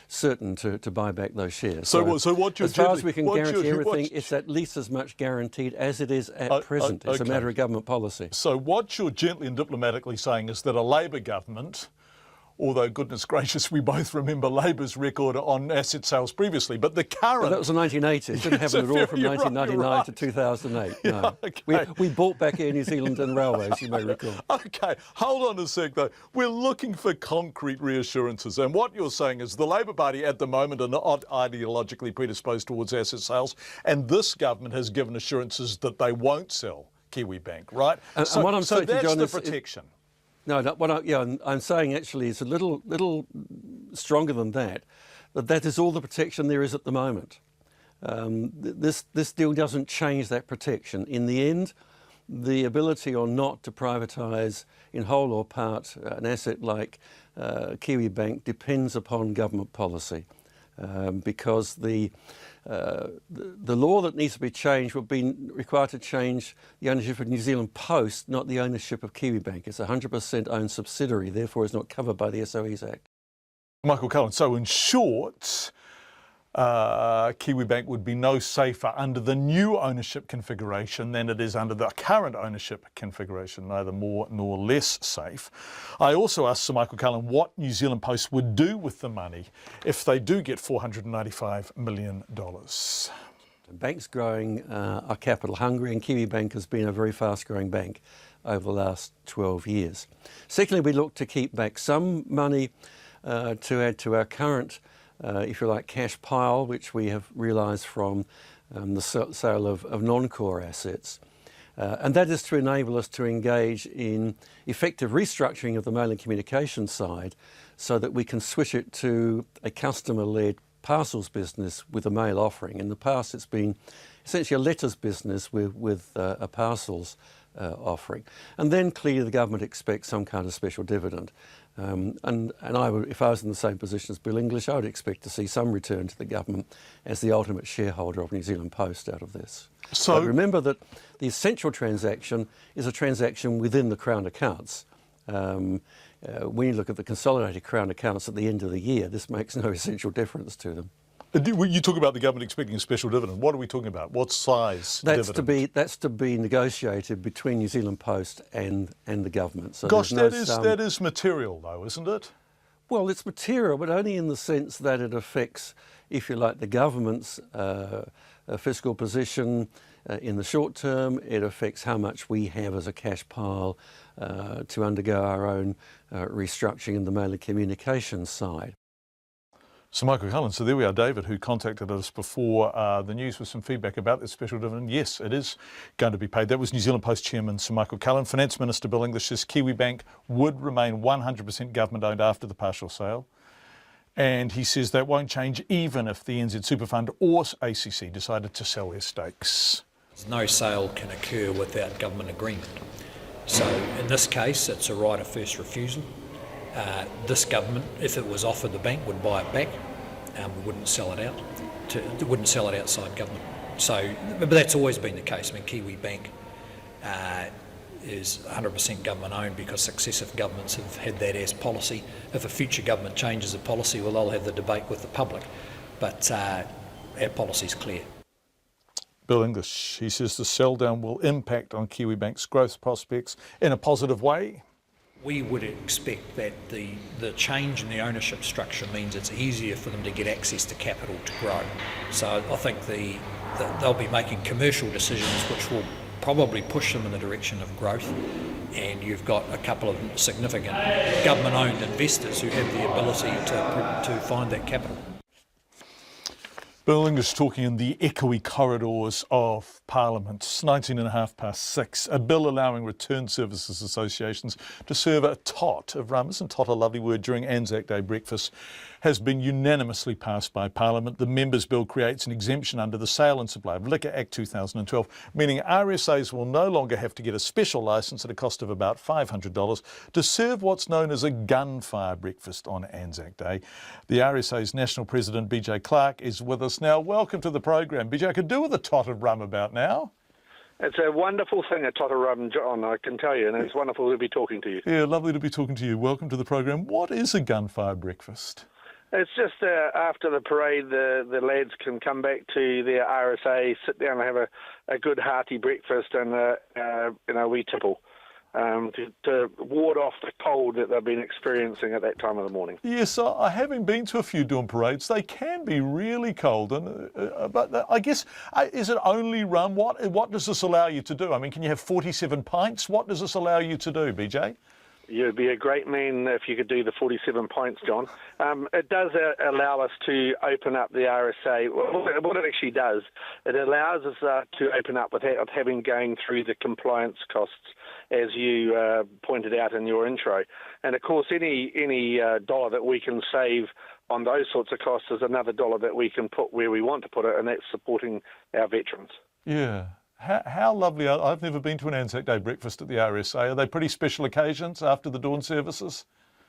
certain to buy back those shares. So what you're as far as we can guarantee everything, it's at least as much guaranteed as it is at present. It's a matter of government policy. So what you're gently and diplomatically saying is that a Labor government, although goodness gracious, we both remember Labor's record on asset sales previously, but the current... Well, that was the 1980s. It didn't happen at all from 1999 to 2008. No. Yeah, okay. we bought back Air New Zealand and Railways, you may recall. Okay, hold on a sec though. We're looking for concrete reassurances, and what you're saying is the Labor Party at the moment are not ideologically predisposed towards asset sales, and this government has given assurances that they won't sell Kiwibank, right? And what I'm saying, that's John, the protection. No, I'm saying actually it's a little stronger than that. That is all the protection there is at the moment. This deal doesn't change that protection. In the end, the ability or not to privatise in whole or part an asset like Kiwibank depends upon government policy. Because the law that needs to be changed would be required to change the ownership of New Zealand Post, not the ownership of Kiwibank. It's a 100% owned subsidiary, therefore is not covered by the SOEs Act. Michael Cullen, so in short, Kiwibank would be no safer under the new ownership configuration than it is under the current ownership configuration, neither more nor less safe. I also asked Sir Michael Cullen what New Zealand Post would do with the money if they do get $495 million. Banks growing are capital hungry, and Kiwibank has been a very fast growing bank over the last 12 years. Secondly, we look to keep back some money to add to our current if you like, cash pile, which we have realised from the sale of non-core assets. And that is to enable us to engage in effective restructuring of the mail and communications side so that we can switch it to a customer-led parcels business with a mail offering. In the past, it's been essentially a letters business with a parcels offering. And then clearly the government expects some kind of special dividend. And I would, if I was in the same position as Bill English, I would expect to see some return to the government as the ultimate shareholder of New Zealand Post out of this. So but remember that the essential transaction is a transaction within the Crown accounts. When you look at the consolidated Crown accounts at the end of the year, this makes no essential difference to them. You talk about the government expecting a special dividend. What are we talking about? What size dividend? That's to be negotiated between New Zealand Post and the government. So gosh, that is material though, isn't it? Well, it's material, but only in the sense that it affects, if you like, the government's fiscal position in the short term. It affects how much we have as a cash pile to undergo our own restructuring in the mail and communications side. So Michael Cullen, so there we are, David, who contacted us before the news with some feedback about this special dividend. Yes, it is going to be paid. That was New Zealand Post Chairman Sir Michael Cullen. Finance Minister Bill English says Kiwibank would remain 100% government-owned after the partial sale. And he says that won't change even if the NZ Super Fund or ACC decided to sell their stakes. No sale can occur without government agreement. So in this case, it's a right of first refusal. This government, if it was offered the bank, would buy it back. We wouldn't sell it out. Wouldn't sell it outside government. So, but that's always been the case. I mean, Kiwibank is 100% government owned because successive governments have had that as policy. If a future government changes the policy, well, they'll have the debate with the public. But our policy's clear. Bill English, he says the sell down will impact on Kiwibank's growth prospects in a positive way. We would expect that the change in the ownership structure means it's easier for them to get access to capital to grow. So I think they'll be making commercial decisions which will probably push them in the direction of growth. And you've got a couple of significant government-owned investors who have the ability to find that capital. Bill English talking in the echoey corridors of Parliament. It's 6:19, a bill allowing return services associations to serve a tot of rum, isn't tot a lovely word, during Anzac Day breakfast, has been unanimously passed by Parliament. The Members' Bill creates an exemption under the Sale and Supply of Liquor Act 2012, meaning RSAs will no longer have to get a special licence at a cost of about $500 to serve what's known as a gunfire breakfast on Anzac Day. The RSA's National President, BJ Clark, is with us now. Welcome to the program. BJ, I could do with a tot of rum about now. It's a wonderful thing, a tot of rum, John, I can tell you, and it's wonderful to be talking to you. Yeah, lovely to be talking to you. Welcome to the program. What is a gunfire breakfast? It's just after the parade, the lads can come back to their RSA, sit down and have a good hearty breakfast and a wee tipple to ward off the cold that they've been experiencing at that time of the morning. Yes, having been to a few dawn parades, they can be really cold. And but I guess, is it only rum? What does this allow you to do? I mean, can you have 47 pints? What does this allow you to do, BJ? You'd be a great man if you could do the 47 pints, John. It does allow us to open up the RSA. What it actually does, it allows us to open up without having going through the compliance costs, as you pointed out in your intro. And of course, any dollar that we can save on those sorts of costs is another dollar that we can put where we want to put it, and that's supporting our veterans. Yeah. How lovely. I've never been to an Anzac Day breakfast at the RSA. Are they pretty special occasions after the dawn services?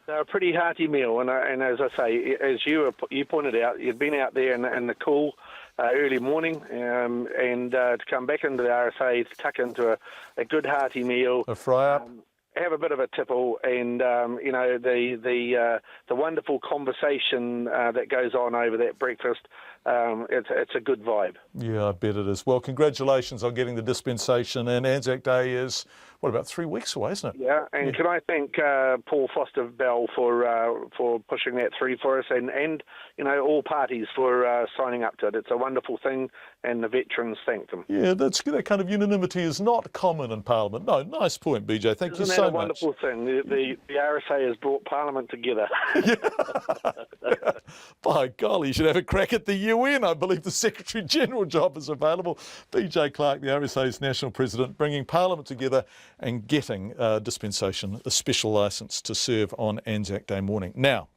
They're a pretty hearty meal, and as I say, as you pointed out, you'd been out there in the cool early morning, and to come back into the RSA to tuck into a good hearty meal, a fry-up, have a bit of a tipple, and the wonderful conversation that goes on over that breakfast. It's a good vibe. Yeah, I bet it is. Well, congratulations on getting the dispensation, and Anzac Day is, what, about 3 weeks away, isn't it? Yeah, and can I thank Paul Foster-Bell for pushing that through for us, and all parties for signing up to it. It's a wonderful thing, and the veterans thank them. Yeah, that kind of unanimity is not common in Parliament. No, nice point, BJ. Thank you so much. Isn't that a wonderful thing? The RSA has brought Parliament together. By golly, you should have a crack at the UN. I believe the Secretary-General job is available. BJ Clark, the RSA's National President, bringing Parliament together and getting dispensation, a special licence to serve on Anzac Day morning. Now,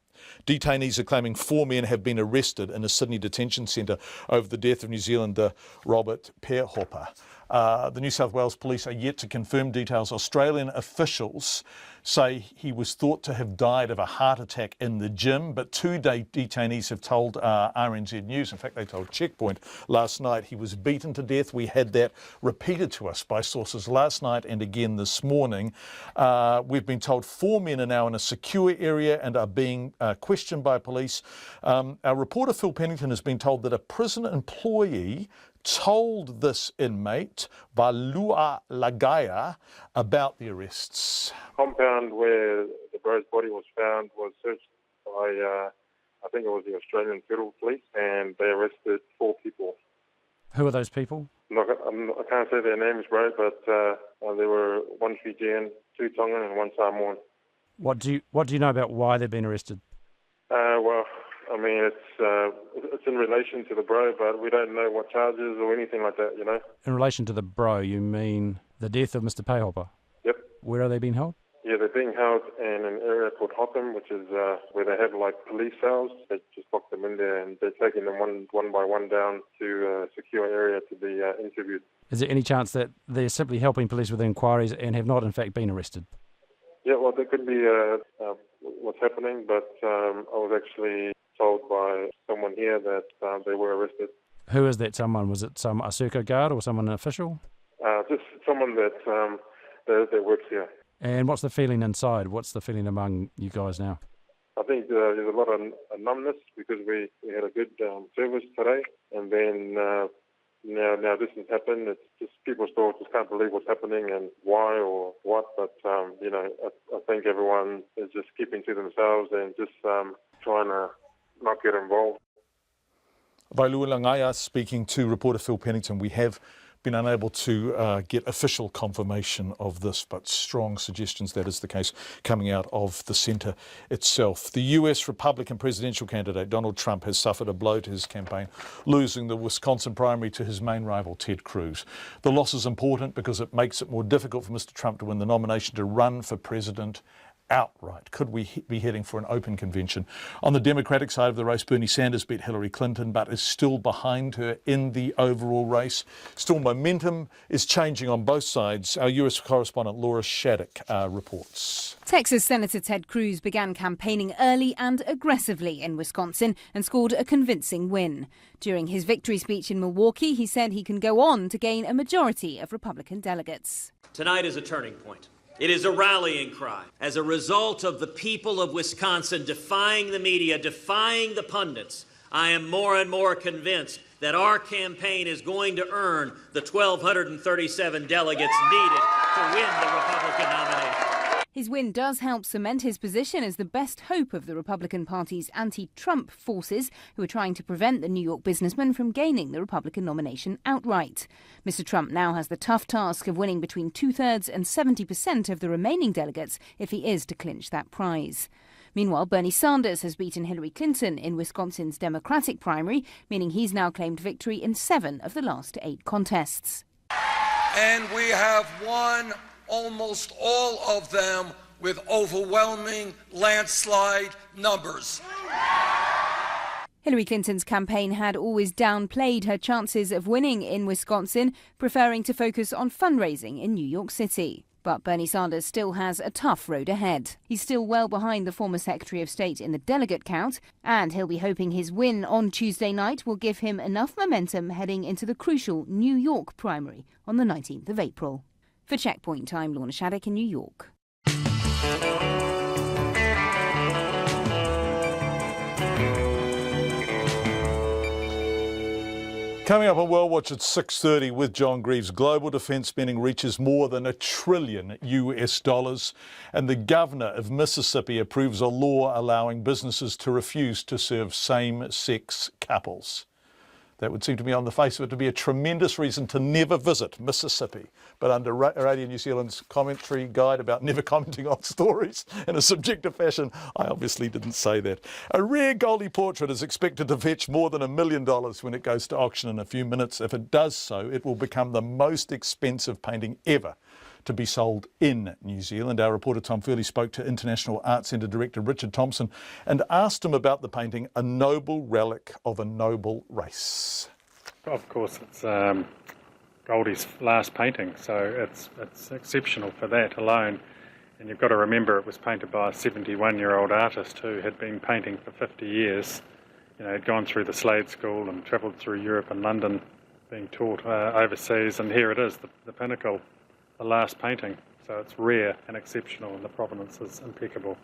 detainees are claiming 4 men have been arrested in a Sydney detention centre over the death of New Zealander Robert Perhopa. The New South Wales Police are yet to confirm details. Australian officials say he was thought to have died of a heart attack in the gym, but 2 detainees have told RNZ News, in fact they told Checkpoint last night, he was beaten to death. We had that repeated to us by sources last night and again this morning. We've been told 4 men are now in a secure area and are being questioned by police. Our reporter Phil Pennington has been told that a prison employee told this inmate, Valua Lagaya, about the arrests. Compound where the bro's body was found was searched by, I think it was the Australian Federal Police, and they arrested 4 people. Who are those people? Look, I can't say their names, bro, but there were 1 Fijian, 2 Tongan, and 1 Samoan. What do you know about why they've been arrested? Well, I mean, it's in relation to the bro, but we don't know what charges or anything like that, you know. In relation to the bro, you mean the death of Mr. Payhopa? Yep. Where are they being held? Yeah, they're being held in an area called Hotham, which is where they have like police cells. They just lock them in there, and they're taking them one by one down to a secure area to be interviewed. Is there any chance that they're simply helping police with inquiries and have not in fact been arrested? Yeah, well, there could be what's happening, but I was actually told by someone here that they were arrested. Who is that someone? Was it a Serco guard or someone official? Just someone that works here. And what's the feeling inside? What's the feeling among you guys now? I think there's a lot of numbness because we had a good service today, and then now this has happened. It's just people still just can't believe what's happening and why or what. But I think everyone is just keeping to themselves and just trying to not get involved. Vailua speaking to reporter Phil Pennington. We have been unable to get official confirmation of this, but strong suggestions that is the case coming out of the centre itself. The US Republican presidential candidate Donald Trump has suffered a blow to his campaign, losing the Wisconsin primary to his main rival Ted Cruz. The loss is important because it makes it more difficult for Mr. Trump to win the nomination to run for president outright. Could we be heading for an open convention? On the Democratic side of the race, Bernie Sanders beat Hillary Clinton, but is still behind her in the overall race. Still, momentum is changing on both sides. Our US correspondent Laura Shattuck reports. Texas Senator Ted Cruz began campaigning early and aggressively in Wisconsin and scored a convincing win. During his victory speech in Milwaukee, he said he can go on to gain a majority of Republican delegates. Tonight is a turning point. It is a rallying cry. As a result of the people of Wisconsin defying the media, defying the pundits, I am more and more convinced that our campaign is going to earn the 1,237 delegates needed to win the Republican nomination. His win does help cement his position as the best hope of the Republican Party's anti-Trump forces, who are trying to prevent the New York businessman from gaining the Republican nomination outright. Mr. Trump now has the tough task of winning between 2/3 and 70% of the remaining delegates if he is to clinch that prize. Meanwhile, Bernie Sanders has beaten Hillary Clinton in Wisconsin's Democratic primary, meaning he's now claimed victory in 7 of the last 8 contests. And we have won almost all of them with overwhelming landslide numbers. Hillary Clinton's campaign had always downplayed her chances of winning in Wisconsin, preferring to focus on fundraising in New York City. But Bernie Sanders still has a tough road ahead. He's still well behind the former Secretary of State in the delegate count, and he'll be hoping his win on Tuesday night will give him enough momentum heading into the crucial New York primary on the 19th of April. For Checkpoint, I'm Lorna Shattuck in New York. Coming up on World Watch at 6:30 with John Greaves, global defence spending reaches more than $1 trillion US, and the governor of Mississippi approves a law allowing businesses to refuse to serve same-sex couples. That would seem to me on the face of it to be a tremendous reason to never visit Mississippi. But under Radio New Zealand's commentary guide about never commenting on stories in a subjective fashion, I obviously didn't say that. A rare Goldie portrait is expected to fetch more than $1 million when it goes to auction in a few minutes. If it does so, it will become the most expensive painting ever to be sold in New Zealand. Our reporter Tom Furley spoke to International Arts Centre Director Richard Thompson and asked him about the painting, A Noble Relic of a Noble Race. Of course, it's Goldie's last painting, so it's exceptional for that alone. And you've got to remember it was painted by a 71-year-old artist who had been painting for 50 years. You know, had gone through the Slade School and travelled through Europe and London, being taught overseas, and here it is, the pinnacle, the last painting. So it's rare and exceptional, and the provenance is impeccable.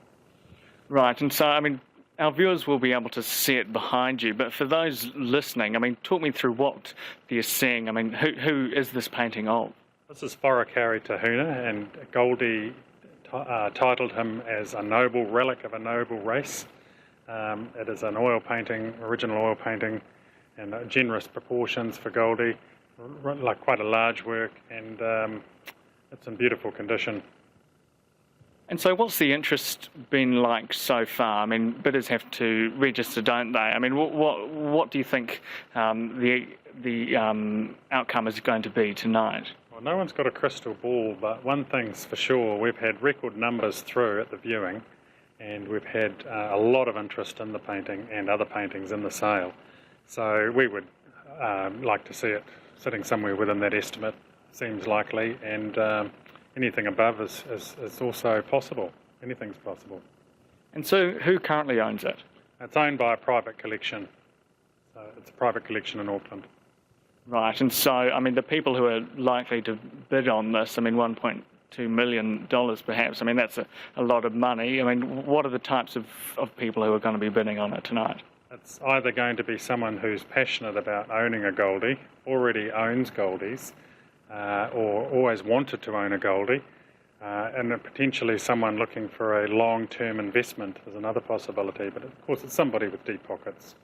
Right, and so, I mean, our viewers will be able to see it behind you, but for those listening, I mean, talk me through what you're seeing. I mean, who is this painting of? This is Wharakari Tahuna, and Goldie titled him as a noble relic of a noble race. It is an oil painting, original oil painting, and generous proportions for Goldie, like quite a large work, and it's in beautiful condition. And so what's the interest been like so far? I mean, bidders have to register, don't they? I mean, what do you think the outcome is going to be tonight? Well, no one's got a crystal ball, but one thing's for sure, we've had record numbers through at the viewing, and we've had a lot of interest in the painting and other paintings in the sale. So we would like to see it sitting somewhere within that estimate, seems likely, and anything above is also possible. Anything's possible. And so who currently owns it? It's owned by a private collection. So it's a private collection in Auckland. Right, and so, I mean, the people who are likely to bid on this, I mean, $1.2 million perhaps, I mean, that's a lot of money. I mean, what are the types of people who are going to be bidding on it tonight? It's either going to be someone who's passionate about owning a Goldie, already owns Goldies, or always wanted to own a Goldie, and then potentially someone looking for a long-term investment is another possibility, but of course it's somebody with deep pockets.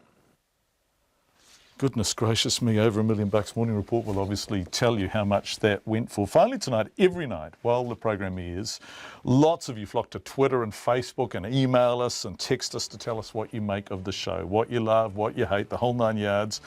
Goodness gracious me, over $1 million. Morning Report will obviously tell you how much that went for. Finally tonight, every night, while the program airs, lots of you flock to Twitter and Facebook and email us and text us to tell us what you make of the show, what you love, what you hate, the whole 9 yards.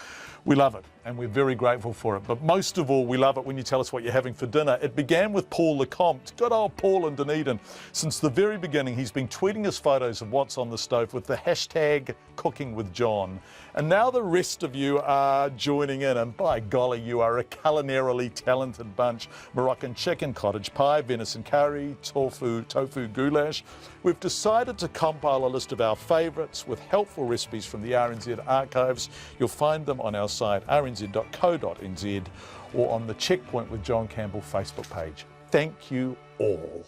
We love it, and we're very grateful for it. But most of all, we love it when you tell us what you're having for dinner. It began with Paul Lecomte. Good old Paul in Dunedin. Since the very beginning, he's been tweeting us photos of what's on the stove with the hashtag Cooking with John. And now the rest of you are joining in, and by golly, you are a culinarily talented bunch. Moroccan chicken, cottage pie, venison curry, tofu goulash. We've decided to compile a list of our favourites with helpful recipes from the RNZ archives. You'll find them on our site, rnz.co.nz, or on the Checkpoint with John Campbell Facebook page. Thank you all.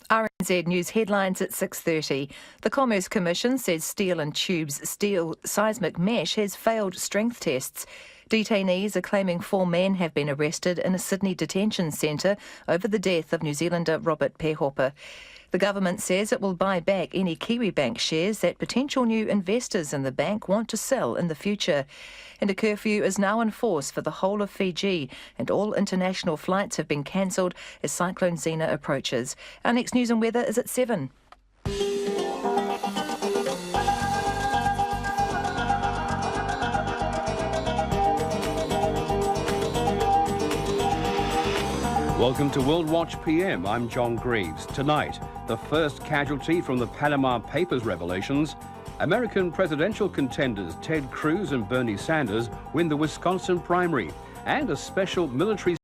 RNZ News headlines at 6:30. The Commerce Commission says Steel and Tube's steel seismic mesh has failed strength tests. Detainees are claiming 4 men have been arrested in a Sydney detention centre over the death of New Zealander Robert Pehopa. The government says it will buy back any Kiwibank shares that potential new investors in the bank want to sell in the future. And a curfew is now in force for the whole of Fiji, and all international flights have been cancelled as Cyclone Zena approaches. Our next news and weather is at 7. Welcome to World Watch PM. I'm John Greaves. Tonight, the first casualty from the Panama Papers revelations. American presidential contenders Ted Cruz and Bernie Sanders win the Wisconsin primary. And a special military